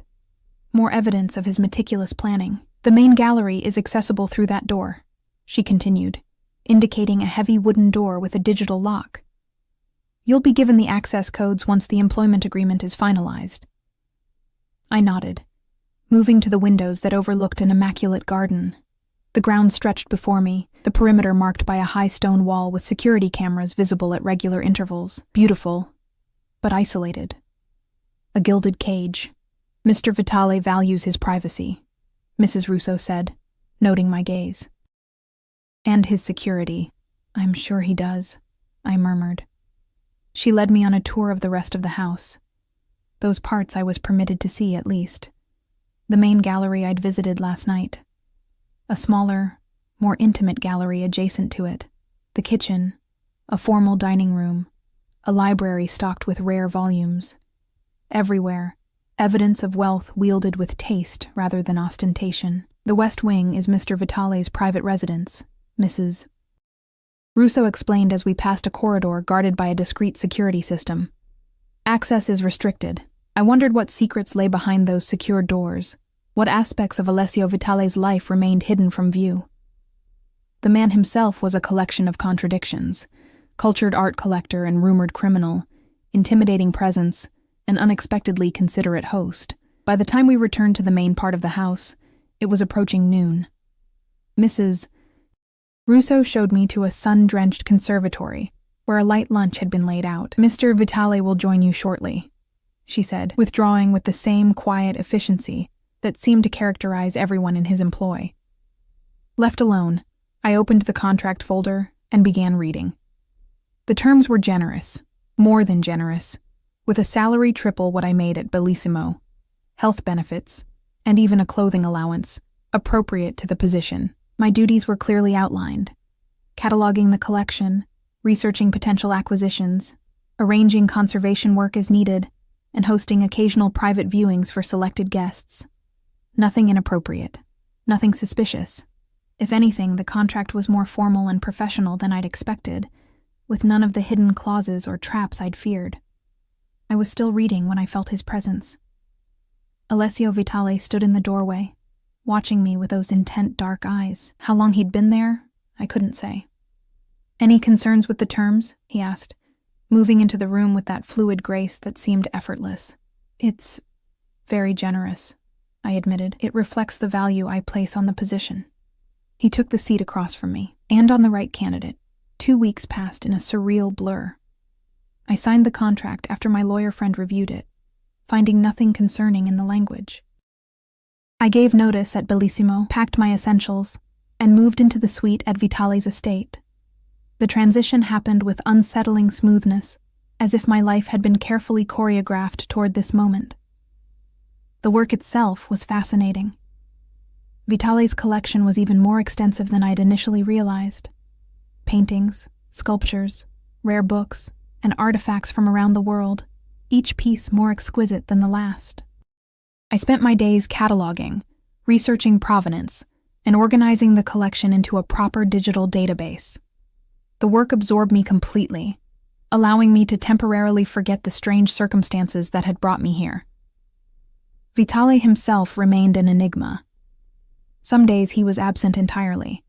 More evidence of his meticulous planning. The main gallery is accessible through that door, she continued, indicating a heavy wooden door with a digital lock. You'll be given the access codes once the employment agreement is finalized. I nodded, moving to the windows that overlooked an immaculate garden. The ground stretched before me, the perimeter marked by a high stone wall with security cameras visible at regular intervals. Beautiful, but isolated. A gilded cage. Mr. Vitale values his privacy, Mrs. Russo said, noting my gaze. And his security. I'm sure he does, I murmured. She led me on a tour of the rest of the house. Those parts I was permitted to see, at least. The main gallery I'd visited last night. A smaller, more intimate gallery adjacent to it. The kitchen, a formal dining room, a library stocked with rare volumes. Everywhere, evidence of wealth wielded with taste rather than ostentation. The West Wing is Mr. Vitale's private residence, Mrs. Russo explained as we passed a corridor guarded by a discreet security system. Access is restricted. I wondered what secrets lay behind those secured doors. What aspects of Alessio Vitale's life remained hidden from view? The man himself was a collection of contradictions. Cultured art collector and rumored criminal, intimidating presence, an unexpectedly considerate host. By the time we returned to the main part of the house, it was approaching noon. Mrs. Russo showed me to a sun-drenched conservatory, where a light lunch had been laid out. "Mr. Vitale will join you shortly," she said, withdrawing with the same quiet efficiency that seemed to characterize everyone in his employ. Left alone, I opened the contract folder and began reading. The terms were generous, more than generous, with a salary triple what I made at Bellissimo, health benefits, and even a clothing allowance, appropriate to the position. My duties were clearly outlined: cataloging the collection, researching potential acquisitions, arranging conservation work as needed, and hosting occasional private viewings for selected guests. Nothing inappropriate, nothing suspicious. If anything, the contract was more formal and professional than I'd expected, with none of the hidden clauses or traps I'd feared. I was still reading when I felt his presence. Alessio Vitale stood in the doorway, watching me with those intent dark eyes. How long he'd been there, I couldn't say. "Any concerns with the terms?" he asked, moving into the room with that fluid grace that seemed effortless. "It's very generous," I admitted. "It reflects the value I place on the position." He took the seat across from me, and on the right candidate. 2 weeks passed in a surreal blur. I signed the contract after my lawyer friend reviewed it, finding nothing concerning in the language. I gave notice at Bellissimo, packed my essentials, and moved into the suite at Vitale's estate. The transition happened with unsettling smoothness, as if my life had been carefully choreographed toward this moment. The work itself was fascinating. Vitale's collection was even more extensive than I'd initially realized. Paintings, sculptures, rare books, and artifacts from around the world, each piece more exquisite than the last. I spent my days cataloging, researching provenance, and organizing the collection into a proper digital database. The work absorbed me completely, allowing me to temporarily forget the strange circumstances that had brought me here. Vitale himself remained an enigma. Some days he was absent entirely,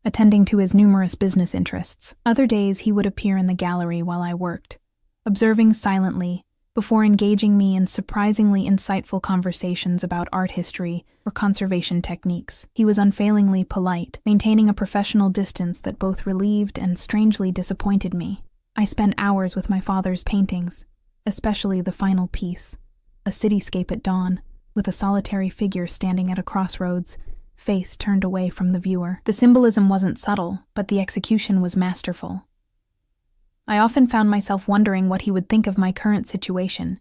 attending to his numerous business interests. Other days he would appear in the gallery while I worked, observing silently before engaging me in surprisingly insightful conversations about art history or conservation techniques. He was unfailingly polite, maintaining a professional distance that both relieved and strangely disappointed me. I spent hours with my father's paintings, especially the final piece, a cityscape at dawn, with a solitary figure standing at a crossroads, face turned away from the viewer. The symbolism wasn't subtle, but the execution was masterful. I often found myself wondering what he would think of my current situation,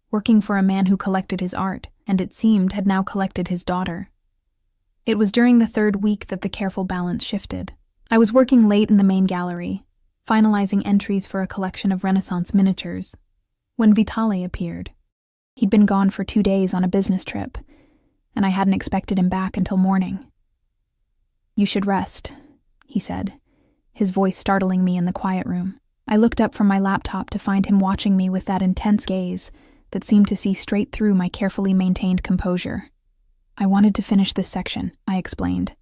working for a man who collected his art, and it seemed had now collected his daughter. It was during the 3rd week that the careful balance shifted. I was working late in the main gallery, finalizing entries for a collection of Renaissance miniatures, when Vitale appeared. He'd been gone for 2 days on a business trip, and I hadn't expected him back until morning. "You should rest," he said, his voice startling me in the quiet room. I looked up from my laptop to find him watching me with that intense gaze that seemed to see straight through my carefully maintained composure. "I wanted to finish this section," I explained,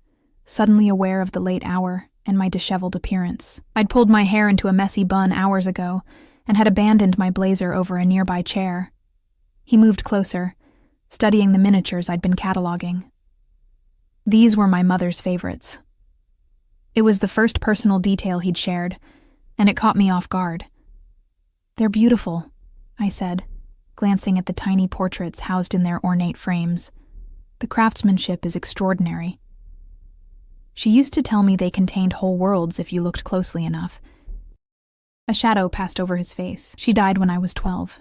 suddenly aware of the late hour and my disheveled appearance. I'd pulled my hair into a messy bun hours ago and had abandoned my blazer over a nearby chair. He moved closer, studying the miniatures I'd been cataloging. These were my mother's favorites. It was the first personal detail he'd shared, and it caught me off guard. "They're beautiful," I said, glancing at the tiny portraits housed in their ornate frames. "The craftsmanship is extraordinary." She used to tell me they contained whole worlds if you looked closely enough. A shadow passed over his face. "She died when I was 12.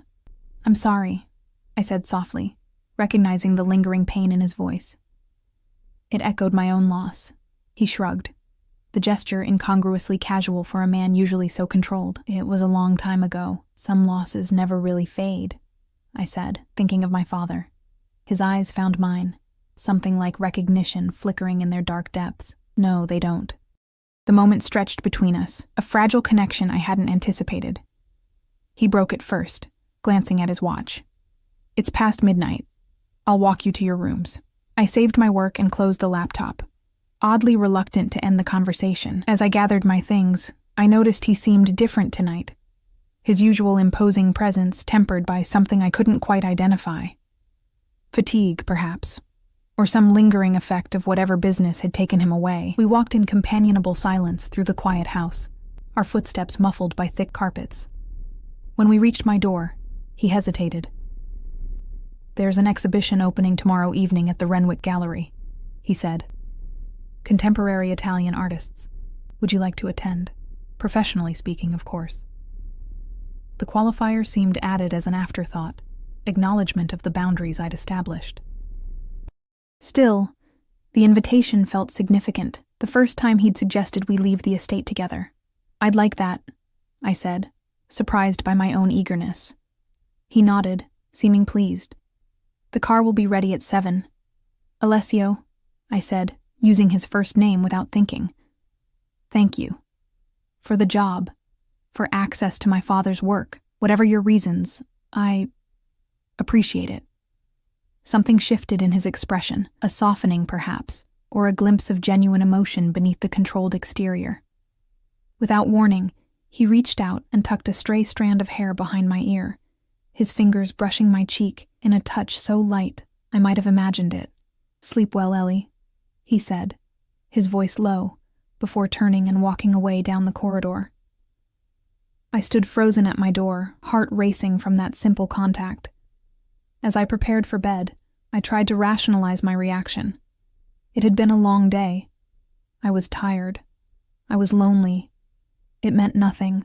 "I'm sorry," I said softly, recognizing the lingering pain in his voice. It echoed my own loss. He shrugged. the gesture incongruously casual for a man usually so controlled. It was a long time ago. Some losses never really fade, I said, thinking of my father. His eyes found mine, something like recognition flickering in their dark depths. No, they don't. The moment stretched between us, a fragile connection I hadn't anticipated. He broke it first, glancing at his watch. It's past midnight. I'll walk you to your rooms. I saved my work and closed the laptop, oddly reluctant to end the conversation. As I gathered my things, I noticed he seemed different tonight. His usual imposing presence tempered by something I couldn't quite identify. Fatigue, perhaps, or some lingering effect of whatever business had taken him away. We walked in companionable silence through the quiet house, our footsteps muffled by thick carpets. When we reached my door, he hesitated. "There's an exhibition opening tomorrow evening at the Renwick Gallery," he said. "Contemporary Italian artists. Would you like to attend? Professionally speaking, of course." The qualifier seemed added as an afterthought, acknowledgement of the boundaries I'd established. Still, the invitation felt significant, the first time he'd suggested we leave the estate together. "I'd like that," I said, surprised by my own eagerness. He nodded, seeming pleased. "The car will be ready at 7. "Alessio," I said, using his first name without thinking. "Thank you. For the job. For access to my father's work. Whatever your reasons, I appreciate it." Something shifted in his expression, a softening perhaps, or a glimpse of genuine emotion beneath the controlled exterior. Without warning, he reached out and tucked a stray strand of hair behind my ear, his fingers brushing my cheek in a touch so light I might have imagined it. "Sleep well, Ellie," he said, his voice low, before turning and walking away down the corridor. I stood frozen at my door, heart racing from that simple contact. As I prepared for bed, I tried to rationalize my reaction. It had been a long day. I was tired. I was lonely. It meant nothing.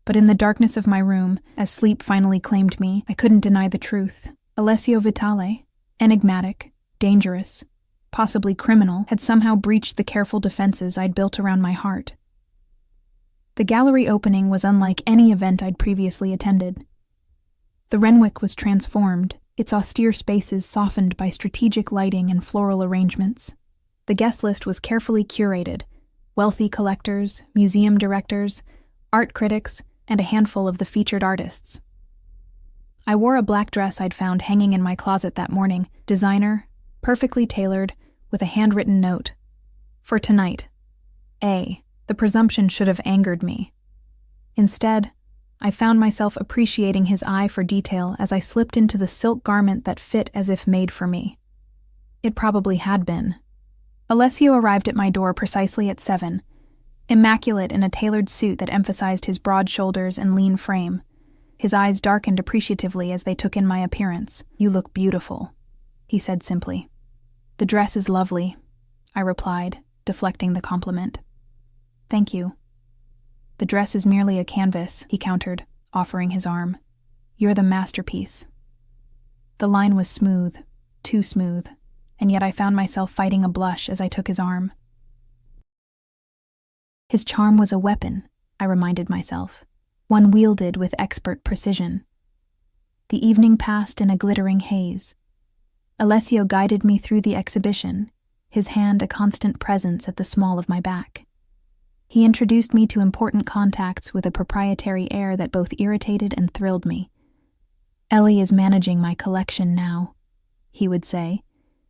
But in the darkness of my room, as sleep finally claimed me, I couldn't deny the truth. Alessio Vitale, enigmatic, dangerous, possibly criminal, had somehow breached the careful defenses I'd built around my heart. The gallery opening was unlike any event I'd previously attended. The Renwick was transformed, its austere spaces softened by strategic lighting and floral arrangements. The guest list was carefully curated: wealthy collectors, museum directors, art critics, and a handful of the featured artists. I wore a black dress I'd found hanging in my closet that morning, designer, perfectly tailored, with a handwritten note. For tonight. The presumption should have angered me. Instead, I found myself appreciating his eye for detail as I slipped into the silk garment that fit as if made for me. It probably had been. Alessio arrived at my door precisely at 7, immaculate in a tailored suit that emphasized his broad shoulders and lean frame. His eyes darkened appreciatively as they took in my appearance. "You look beautiful," he said simply. "The dress is lovely," I replied, deflecting the compliment. "Thank you." "The dress is merely a canvas," he countered, offering his arm. "You're the masterpiece." The line was smooth, too smooth, and yet I found myself fighting a blush as I took his arm. His charm was a weapon, I reminded myself, one wielded with expert precision. The evening passed in a glittering haze. Alessio guided me through the exhibition, his hand a constant presence at the small of my back. He introduced me to important contacts with a proprietary air that both irritated and thrilled me. "Ellie is managing my collection now," he would say,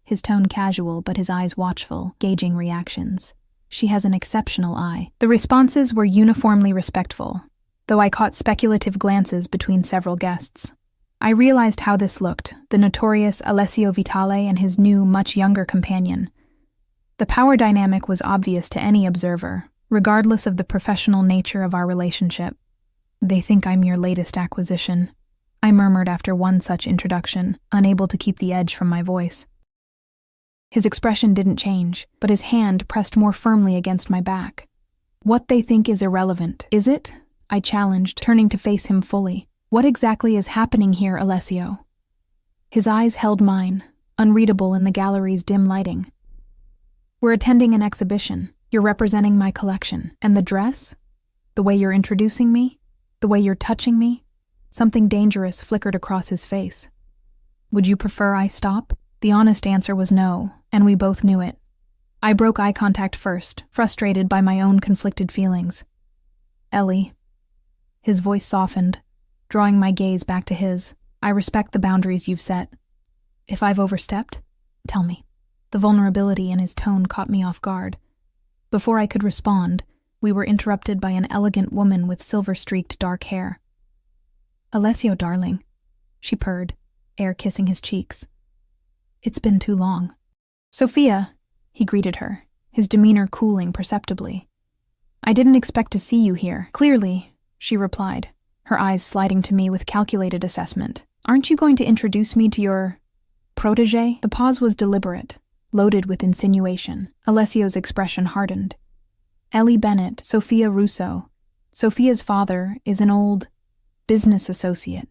his tone casual but his eyes watchful, gauging reactions. "She has an exceptional eye." The responses were uniformly respectful, though I caught speculative glances between several guests. I realized how this looked, the notorious Alessio Vitale and his new, much younger companion. The power dynamic was obvious to any observer, regardless of the professional nature of our relationship. "They think I'm your latest acquisition," I murmured after one such introduction, unable to keep the edge from my voice. His expression didn't change, but his hand pressed more firmly against my back. "What they think is irrelevant, is it?" I challenged, turning to face him fully. "What exactly is happening here, Alessio?" His eyes held mine, unreadable in the gallery's dim lighting. "We're attending an exhibition. You're representing my collection. And the dress? The way you're introducing me? The way you're touching me? Something dangerous flickered across his face. Would you prefer I stop? The honest answer was no, and we both knew it. I broke eye contact first, frustrated by my own conflicted feelings. Ellie. His voice softened, drawing my gaze back to his. I respect the boundaries you've set. If I've overstepped, tell me. The vulnerability in his tone caught me off guard. Before I could respond, we were interrupted by an elegant woman with silver-streaked dark hair. Alessio, darling, she purred, air kissing his cheeks. It's been too long. Sophia, he greeted her, his demeanor cooling perceptibly. I didn't expect to see you here. Clearly, she replied, her eyes sliding to me with calculated assessment. Aren't you going to introduce me to your protégé? The pause was deliberate, loaded with insinuation. Alessio's expression hardened. Ellie Bennett, Sophia Russo. Sophia's father is an old business associate.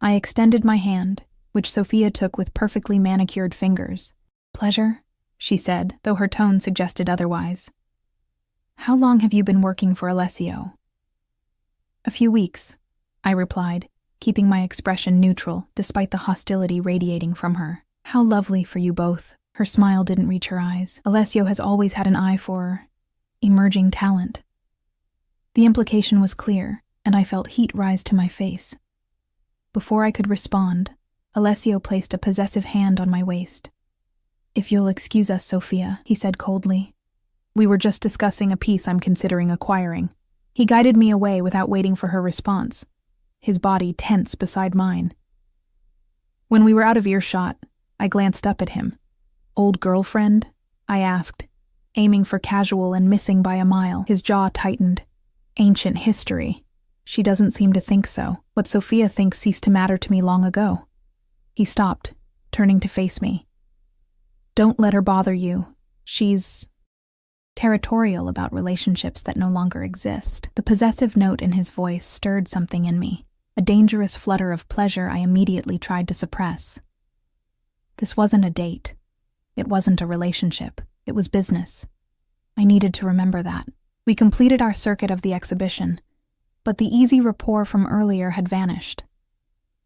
I extended my hand, which Sophia took with perfectly manicured fingers. Pleasure, she said, though her tone suggested otherwise. How long have you been working for Alessio? A few weeks, I replied, keeping my expression neutral despite the hostility radiating from her. How lovely for you both. Her smile didn't reach her eyes. Alessio has always had an eye for emerging talent. The implication was clear, and I felt heat rise to my face. Before I could respond, Alessio placed a possessive hand on my waist. If you'll excuse us, Sophia, he said coldly. We were just discussing a piece I'm considering acquiring. He guided me away without waiting for her response, his body tense beside mine. When we were out of earshot, I glanced up at him. Old girlfriend? I asked, aiming for casual and missing by a mile. His jaw tightened. Ancient history. She doesn't seem to think so. What Sophia thinks ceased to matter to me long ago. He stopped, turning to face me. Don't let her bother you. She's territorial about relationships that no longer exist. The possessive note in his voice stirred something in me, a dangerous flutter of pleasure I immediately tried to suppress. This wasn't a date. It wasn't a relationship. It was business. I needed to remember that. We completed our circuit of the exhibition, but the easy rapport from earlier had vanished.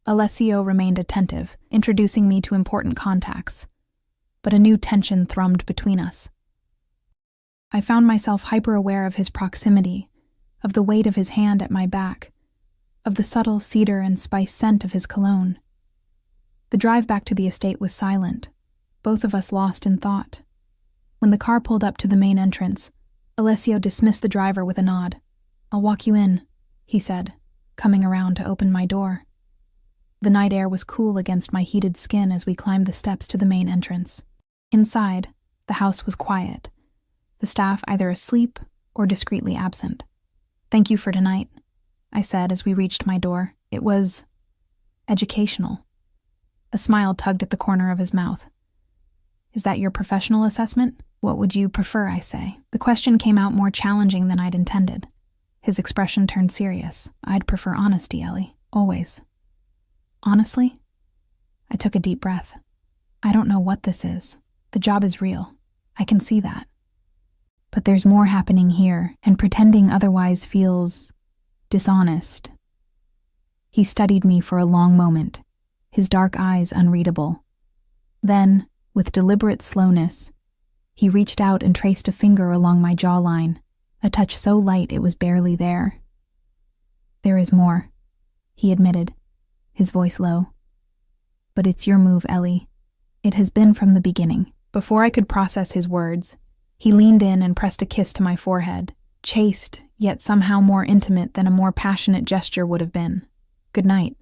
Alessio remained attentive, introducing me to important contacts, but a new tension thrummed between us. I found myself hyper-aware of his proximity, of the weight of his hand at my back, of the subtle cedar and spice scent of his cologne. The drive back to the estate was silent, both of us lost in thought. When the car pulled up to the main entrance, Alessio dismissed the driver with a nod. I'll walk you in, he said, coming around to open my door. The night air was cool against my heated skin as we climbed the steps to the main entrance. Inside, the house was quiet, the staff either asleep or discreetly absent. Thank you for tonight, I said as we reached my door. It was educational. A smile tugged at the corner of his mouth. Is that your professional assessment? What would you prefer I say? The question came out more challenging than I'd intended. His expression turned serious. I'd prefer honesty, Ellie. Always. Honestly? I took a deep breath. I don't know what this is. The job is real. I can see that. But there's more happening here, and pretending otherwise feels dishonest. He studied me for a long moment, his dark eyes unreadable. Then, with deliberate slowness, he reached out and traced a finger along my jawline, a touch so light it was barely there. There is more, he admitted, his voice low. But it's your move, Ellie. It has been from the beginning. Before I could process his words, he leaned in and pressed a kiss to my forehead, chaste, yet somehow more intimate than a more passionate gesture would have been. Good night,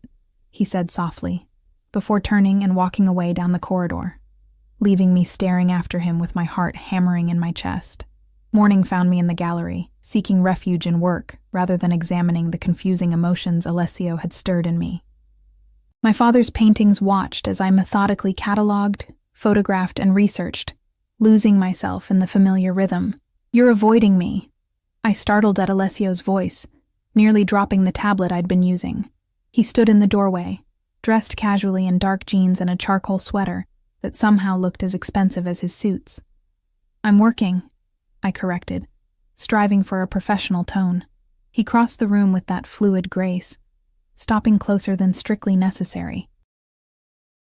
he said softly, before turning and walking away down the corridor, leaving me staring after him with my heart hammering in my chest. Morning found me in the gallery, seeking refuge in work rather than examining the confusing emotions Alessio had stirred in me. My father's paintings watched as I methodically catalogued, photographed, and researched, losing myself in the familiar rhythm. You're avoiding me. I startled at Alessio's voice, nearly dropping the tablet I'd been using. He stood in the doorway, dressed casually in dark jeans and a charcoal sweater that somehow looked as expensive as his suits. I'm working, I corrected, striving for a professional tone. He crossed the room with that fluid grace, stopping closer than strictly necessary.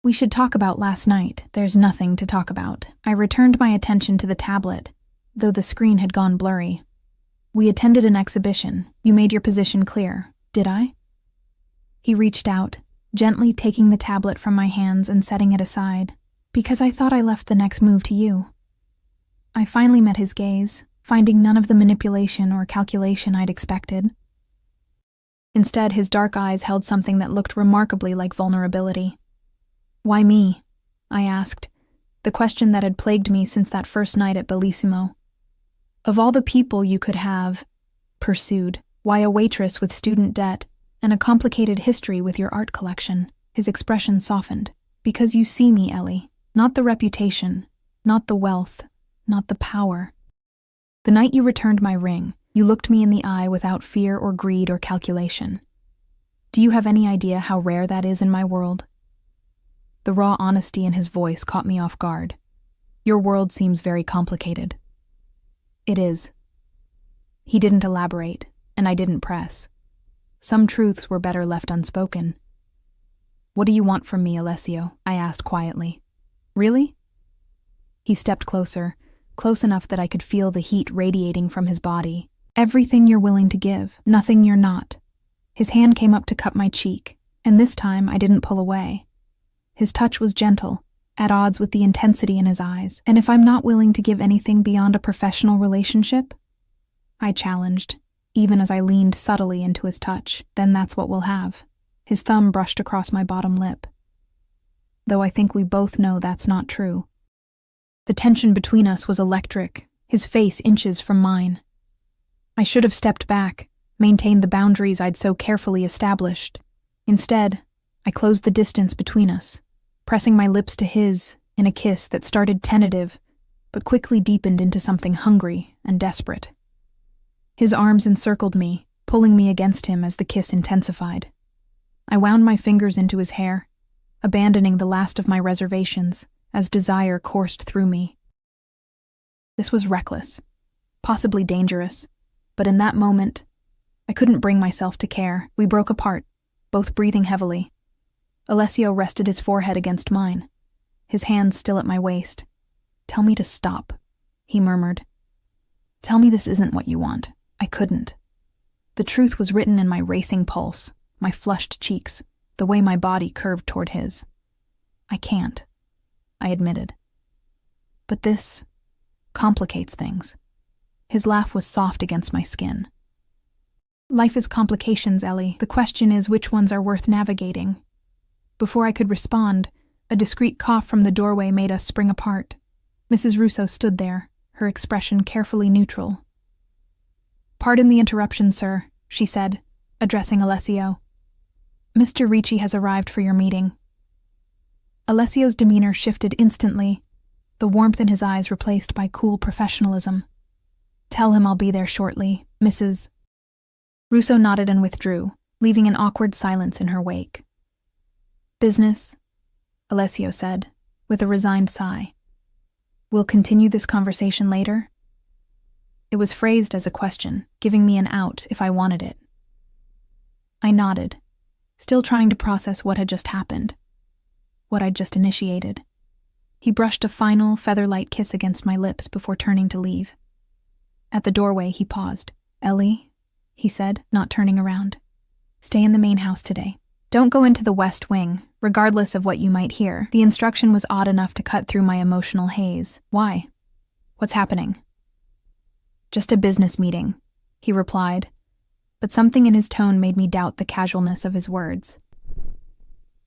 We should talk about last night. There's nothing to talk about. I returned my attention to the tablet, though the screen had gone blurry. We attended an exhibition. You made your position clear. Did I? He reached out, gently taking the tablet from my hands and setting it aside, because I thought I left the next move to you. I finally met his gaze, finding none of the manipulation or calculation I'd expected. Instead, his dark eyes held something that looked remarkably like vulnerability. Why me? I asked, the question that had plagued me since that first night at Bellissimo. Of all the people you could have pursued, why a waitress with student debt and a complicated history with your art collection? His expression softened. Because you see me, Ellie. Not the reputation, not the wealth, not the power. The night you returned my ring, you looked me in the eye without fear or greed or calculation. Do you have any idea how rare that is in my world? The raw honesty in his voice caught me off guard. Your world seems very complicated. It is. He didn't elaborate, and I didn't press. Some truths were better left unspoken. What do you want from me, Alessio? I asked quietly. Really? He stepped closer, close enough that I could feel the heat radiating from his body. Everything you're willing to give, nothing you're not. His hand came up to cup my cheek, and this time I didn't pull away. His touch was gentle, at odds with the intensity in his eyes. And if I'm not willing to give anything beyond a professional relationship? I challenged, even as I leaned subtly into his touch. Then that's what we'll have. His thumb brushed across my bottom lip. Though I think we both know that's not true. The tension between us was electric, his face inches from mine. I should have stepped back, maintained the boundaries I'd so carefully established. Instead, I closed the distance between us, pressing my lips to his in a kiss that started tentative, but quickly deepened into something hungry and desperate. His arms encircled me, pulling me against him as the kiss intensified. I wound my fingers into his hair, abandoning the last of my reservations as desire coursed through me. This was reckless, possibly dangerous, but in that moment, I couldn't bring myself to care. We broke apart, both breathing heavily. Alessio rested his forehead against mine, his hands still at my waist. Tell me to stop, he murmured. Tell me this isn't what you want. I couldn't. The truth was written in my racing pulse, my flushed cheeks, the way my body curved toward his. I can't, I admitted. But this complicates things. His laugh was soft against my skin. Life is complications, Ellie. The question is which ones are worth navigating. Before I could respond, a discreet cough from the doorway made us spring apart. Mrs. Russo stood there, her expression carefully neutral. Pardon the interruption, sir, she said, addressing Alessio. Mr. Ricci has arrived for your meeting. Alessio's demeanor shifted instantly, the warmth in his eyes replaced by cool professionalism. Tell him I'll be there shortly, Mrs. Russo nodded and withdrew, leaving an awkward silence in her wake. Business, Alessio said, with a resigned sigh. We'll continue this conversation later? It was phrased as a question, giving me an out if I wanted it. I nodded, still trying to process what had just happened, what I'd just initiated. He brushed a final, feather-light kiss against my lips before turning to leave. At the doorway, he paused. Ellie, he said, not turning around. Stay in the main house today. Don't go into the West Wing, regardless of what you might hear. The instruction was odd enough to cut through my emotional haze. Why? What's happening? Just a business meeting, he replied, but something in his tone made me doubt the casualness of his words.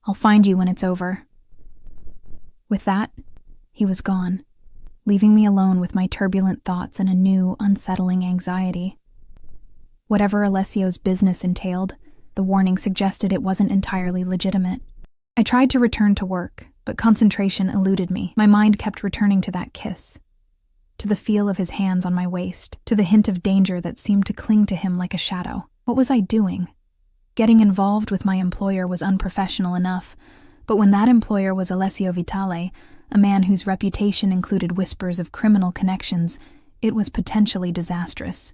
I'll find you when it's over. With that, he was gone, leaving me alone with my turbulent thoughts and a new, unsettling anxiety. Whatever Alessio's business entailed, the warning suggested it wasn't entirely legitimate. I tried to return to work, but concentration eluded me. My mind kept returning to that kiss, to the feel of his hands on my waist, to the hint of danger that seemed to cling to him like a shadow. What was I doing? Getting involved with my employer was unprofessional enough, but when that employer was Alessio Vitale, a man whose reputation included whispers of criminal connections, It was potentially disastrous.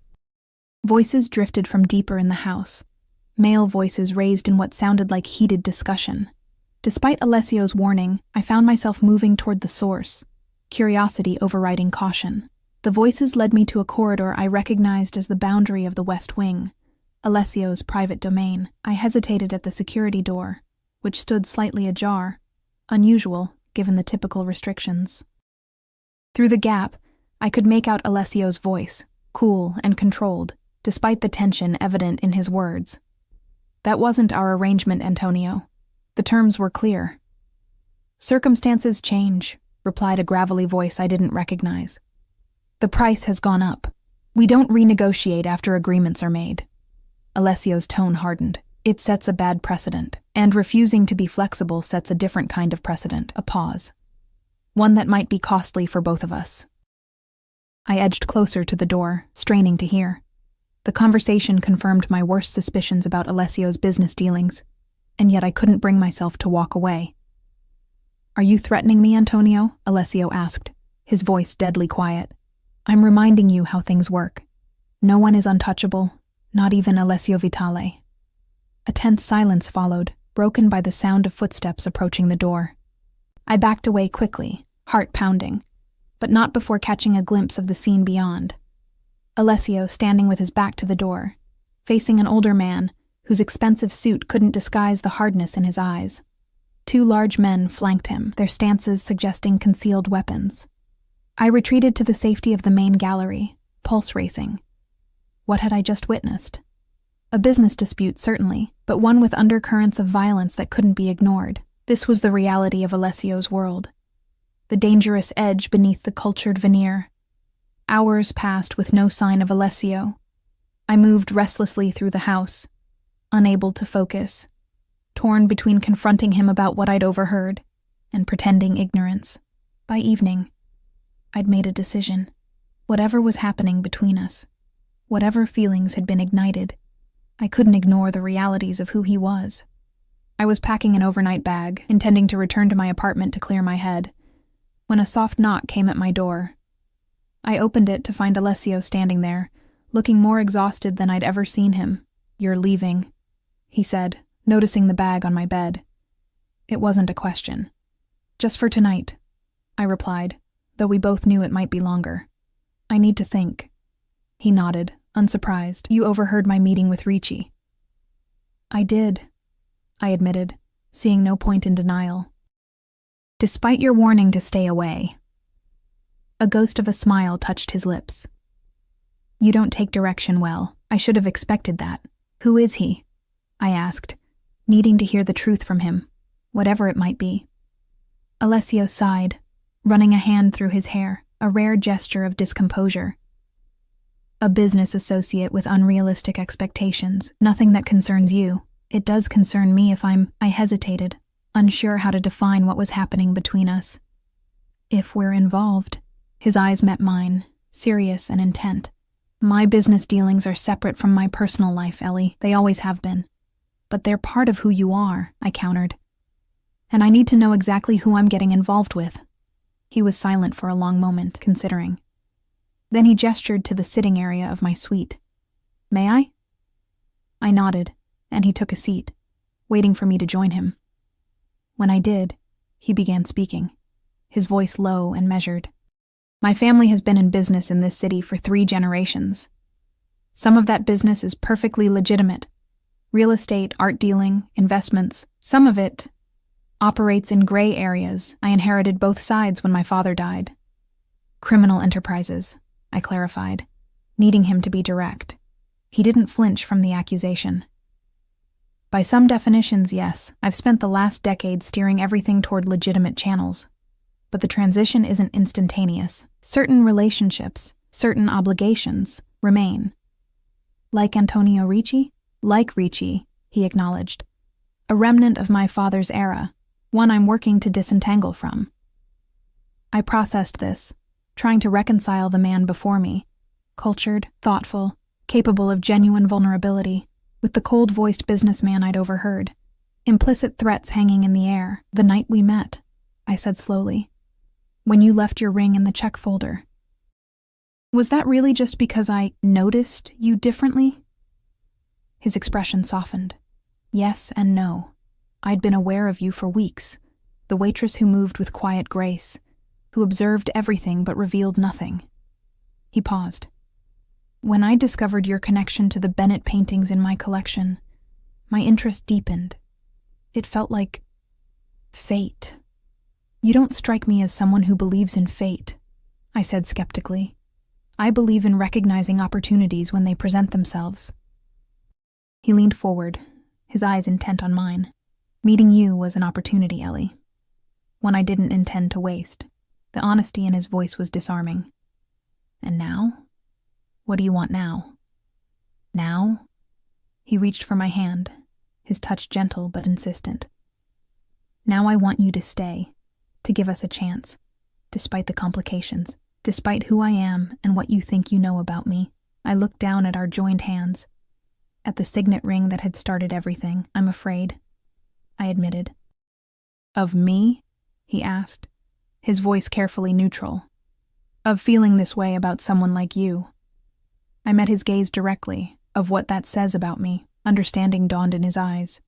Voices drifted from deeper in the house, male voices raised in what sounded like heated discussion. Despite Alessio's warning, I found myself moving toward the source, curiosity overriding caution. The voices led me to a corridor I recognized as the boundary of the West Wing, Alessio's private domain. I hesitated at the security door, which stood slightly ajar, unusual given the typical restrictions. Through the gap, I could make out Alessio's voice, cool and controlled, despite the tension evident in his words. That wasn't our arrangement, Antonio. The terms were clear. Circumstances change, replied a gravelly voice I didn't recognize. The price has gone up. We don't renegotiate after agreements are made. Alessio's tone hardened. It sets a bad precedent, and refusing to be flexible sets a different kind of precedent, a pause. One that might be costly for both of us. I edged closer to the door, straining to hear. The conversation confirmed my worst suspicions about Alessio's business dealings, and yet I couldn't bring myself to walk away. Are you threatening me, Antonio? Alessio asked, his voice deadly quiet. I'm reminding you how things work. No one is untouchable, not even Alessio Vitale. A tense silence followed, broken by the sound of footsteps approaching the door. I backed away quickly, heart pounding, but not before catching a glimpse of the scene beyond. Alessio standing with his back to the door, facing an older man whose expensive suit couldn't disguise the hardness in his eyes. Two large men flanked him, their stances suggesting concealed weapons. I retreated to the safety of the main gallery, pulse racing. What had I just witnessed? A business dispute, certainly, but one with undercurrents of violence that couldn't be ignored. This was the reality of Alessio's world. The dangerous edge beneath the cultured veneer. Hours passed with no sign of Alessio. I moved restlessly through the house, unable to focus, torn between confronting him about what I'd overheard and pretending ignorance. By evening, I'd made a decision. Whatever was happening between us, whatever feelings had been ignited, I couldn't ignore the realities of who he was. I was packing an overnight bag, intending to return to my apartment to clear my head, when a soft knock came at my door. I opened it to find Alessio standing there, looking more exhausted than I'd ever seen him. You're leaving, he said, noticing the bag on my bed. It wasn't a question. Just for tonight, I replied, though we both knew it might be longer. I need to think. He nodded, unsurprised. You overheard my meeting with Ricci. I did, I admitted, seeing no point in denial. Despite your warning to stay away. A ghost of a smile touched his lips. You don't take direction well. I should have expected that. Who is he? I asked, needing to hear the truth from him, whatever it might be. Alessio sighed, running a hand through his hair, a rare gesture of discomposure. A business associate with unrealistic expectations, nothing that concerns you. It does concern me if I hesitated, unsure how to define what was happening between us. If we're involved. His eyes met mine, serious and intent. My business dealings are separate from my personal life, Ellie. They always have been. But they're part of who you are, I countered. And I need to know exactly who I'm getting involved with. He was silent for a long moment, considering. Then he gestured to the sitting area of my suite. May I? I nodded, and he took a seat, waiting for me to join him. When I did, he began speaking, his voice low and measured. My family has been in business in this city for 3 generations. Some of that business is perfectly legitimate. Real estate, art dealing, investments. Some of it operates in gray areas. I inherited both sides when my father died. Criminal enterprises, I clarified, needing him to be direct. He didn't flinch from the accusation. By some definitions, yes, I've spent the last decade steering everything toward legitimate channels. But the transition isn't instantaneous. Certain relationships, certain obligations, remain. Like Antonio Ricci? Like Ricci, he acknowledged. A remnant of my father's era, one I'm working to disentangle from. I processed this, trying to reconcile the man before me, cultured, thoughtful, capable of genuine vulnerability, with the cold-voiced businessman I'd overheard. Implicit threats hanging in the air. The night we met, I said slowly. When you left your ring in the check folder. Was that really just because I noticed you differently? His expression softened. Yes and no. I'd been aware of you for weeks, the waitress who moved with quiet grace, who observed everything but revealed nothing. He paused. When I discovered your connection to the Bennett paintings in my collection, my interest deepened. It felt like fate. You don't strike me as someone who believes in fate, I said skeptically. I believe in recognizing opportunities when they present themselves. He leaned forward, his eyes intent on mine. Meeting you was an opportunity, Ellie. One I didn't intend to waste. The honesty in his voice was disarming. And now? What do you want now? Now? He reached for my hand, his touch gentle but insistent. Now I want you to stay, to give us a chance, despite the complications, despite who I am and what you think you know about me. I looked down at our joined hands, at the signet ring that had started everything. I'm afraid, I admitted. Of me? He asked, his voice carefully neutral. Of feeling this way about someone like you. I met his gaze directly, of what that says about me. Understanding dawned in his eyes.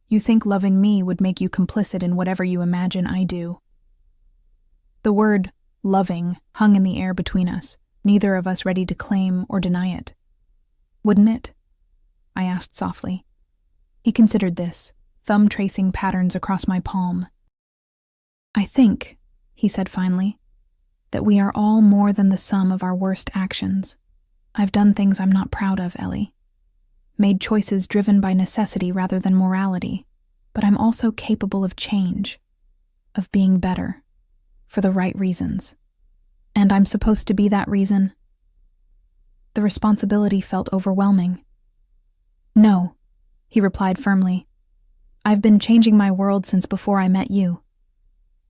You think loving me would make you complicit in whatever you imagine I do. The word loving hung in the air between us, neither of us ready to claim or deny it. Wouldn't it? I asked softly. He considered this, thumb tracing patterns across my palm. I think, he said finally, that we are all more than the sum of our worst actions. I've done things I'm not proud of, Ellie. Made choices driven by necessity rather than morality, but I'm also capable of change, of being better, for the right reasons. And I'm supposed to be that reason. The responsibility felt overwhelming. No, he replied firmly. I've been changing my world since before I met you.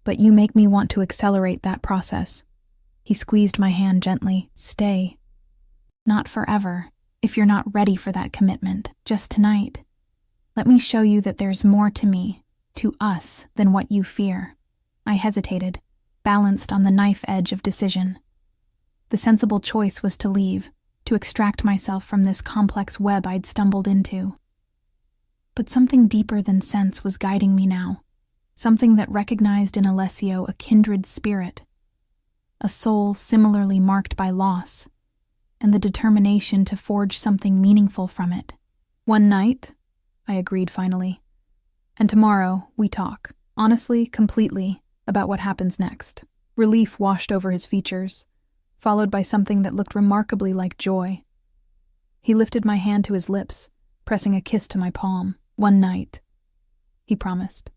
But you make me want to accelerate that process. He squeezed my hand gently. Stay. Not forever, if you're not ready for that commitment, just tonight. Let me show you that there's more to me, to us, than what you fear. I hesitated, balanced on the knife edge of decision. The sensible choice was to leave, to extract myself from this complex web I'd stumbled into. But something deeper than sense was guiding me now, something that recognized in Alessio a kindred spirit, a soul similarly marked by loss, and the determination to forge something meaningful from it. One night, I agreed finally, and tomorrow we talk, honestly, completely, about what happens next. Relief washed over his features, followed by something that looked remarkably like joy. He lifted my hand to his lips, pressing a kiss to my palm. One night, he promised.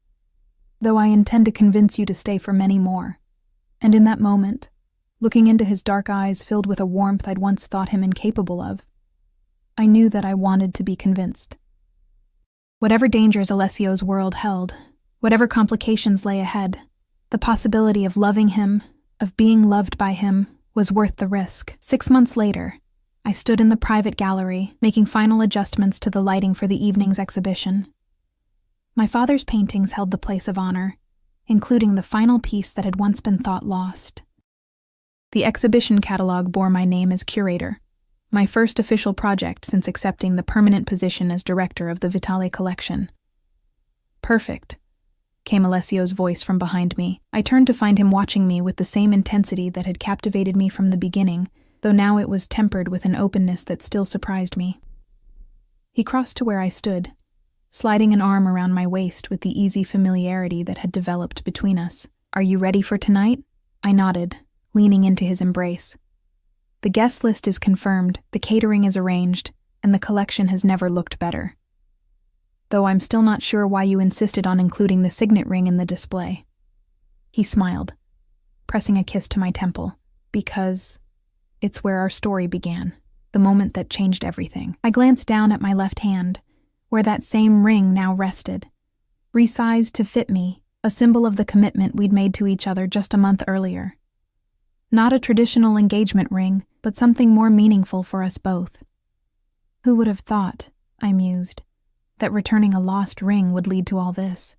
Though I intend to convince you to stay for many more. And in that moment, looking into his dark eyes filled with a warmth I'd once thought him incapable of, I knew that I wanted to be convinced. Whatever dangers Alessio's world held, whatever complications lay ahead, the possibility of loving him, of being loved by him, was worth the risk. 6 months later, I stood in the private gallery, making final adjustments to the lighting for the evening's exhibition. My father's paintings held the place of honor, including the final piece that had once been thought lost. The exhibition catalog bore my name as curator, my first official project since accepting the permanent position as director of the Vitale collection. Perfect, came Alessio's voice from behind me. I turned to find him watching me with the same intensity that had captivated me from the beginning, though now it was tempered with an openness that still surprised me. He crossed to where I stood, sliding an arm around my waist with the easy familiarity that had developed between us. Are you ready for tonight? I nodded, leaning into his embrace. The guest list is confirmed, the catering is arranged, and the collection has never looked better. Though I'm still not sure why you insisted on including the signet ring in the display. He smiled, pressing a kiss to my temple. Because it's where our story began, the moment that changed everything. I glanced down at my left hand, where that same ring now rested, resized to fit me, a symbol of the commitment we'd made to each other just a month earlier. Not a traditional engagement ring, but something more meaningful for us both. Who would have thought, I mused, that returning a lost ring would lead to all this?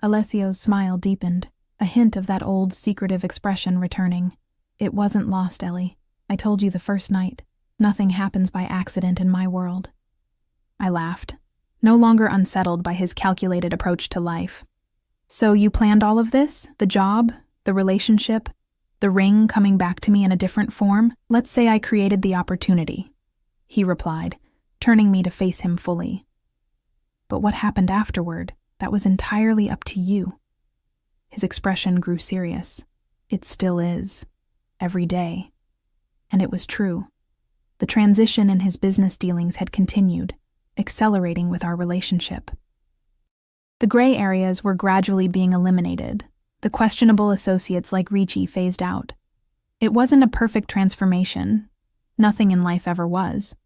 Alessio's smile deepened, a hint of that old secretive expression returning. It wasn't lost, Ellie. I told you the first night. Nothing happens by accident in my world. I laughed, no longer unsettled by his calculated approach to life. So you planned all of this? The job? The relationship? The ring coming back to me in a different form? Let's say I created the opportunity, he replied, turning me to face him fully. But what happened afterward? That was entirely up to you. His expression grew serious. It still is. Every day. And it was true. The transition in his business dealings had continued, accelerating with our relationship. The gray areas were gradually being eliminated. The questionable associates like Ricci phased out. It wasn't a perfect transformation. Nothing in life ever was.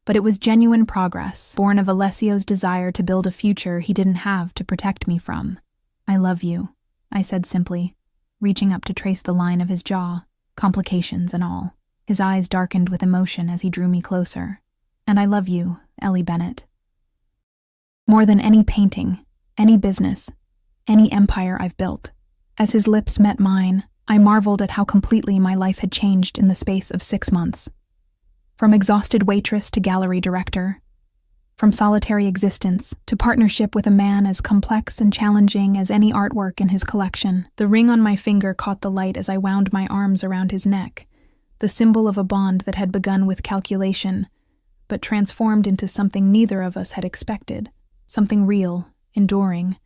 But it was genuine progress, born of Alessio's desire to build a future he didn't have to protect me from. I love you, I said simply, reaching up to trace the line of his jaw, complications and all. His eyes darkened with emotion as he drew me closer. And I love you, Ellie Bennett. More than any painting, any business, any empire I've built. As his lips met mine, I marveled at how completely my life had changed in the space of 6 months. From exhausted waitress to gallery director, from solitary existence to partnership with a man as complex and challenging as any artwork in his collection. The ring on my finger caught the light as I wound my arms around his neck, the symbol of a bond that had begun with calculation, but transformed into something neither of us had expected, something real, enduring,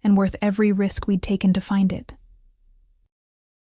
and worth every risk we'd taken to find it.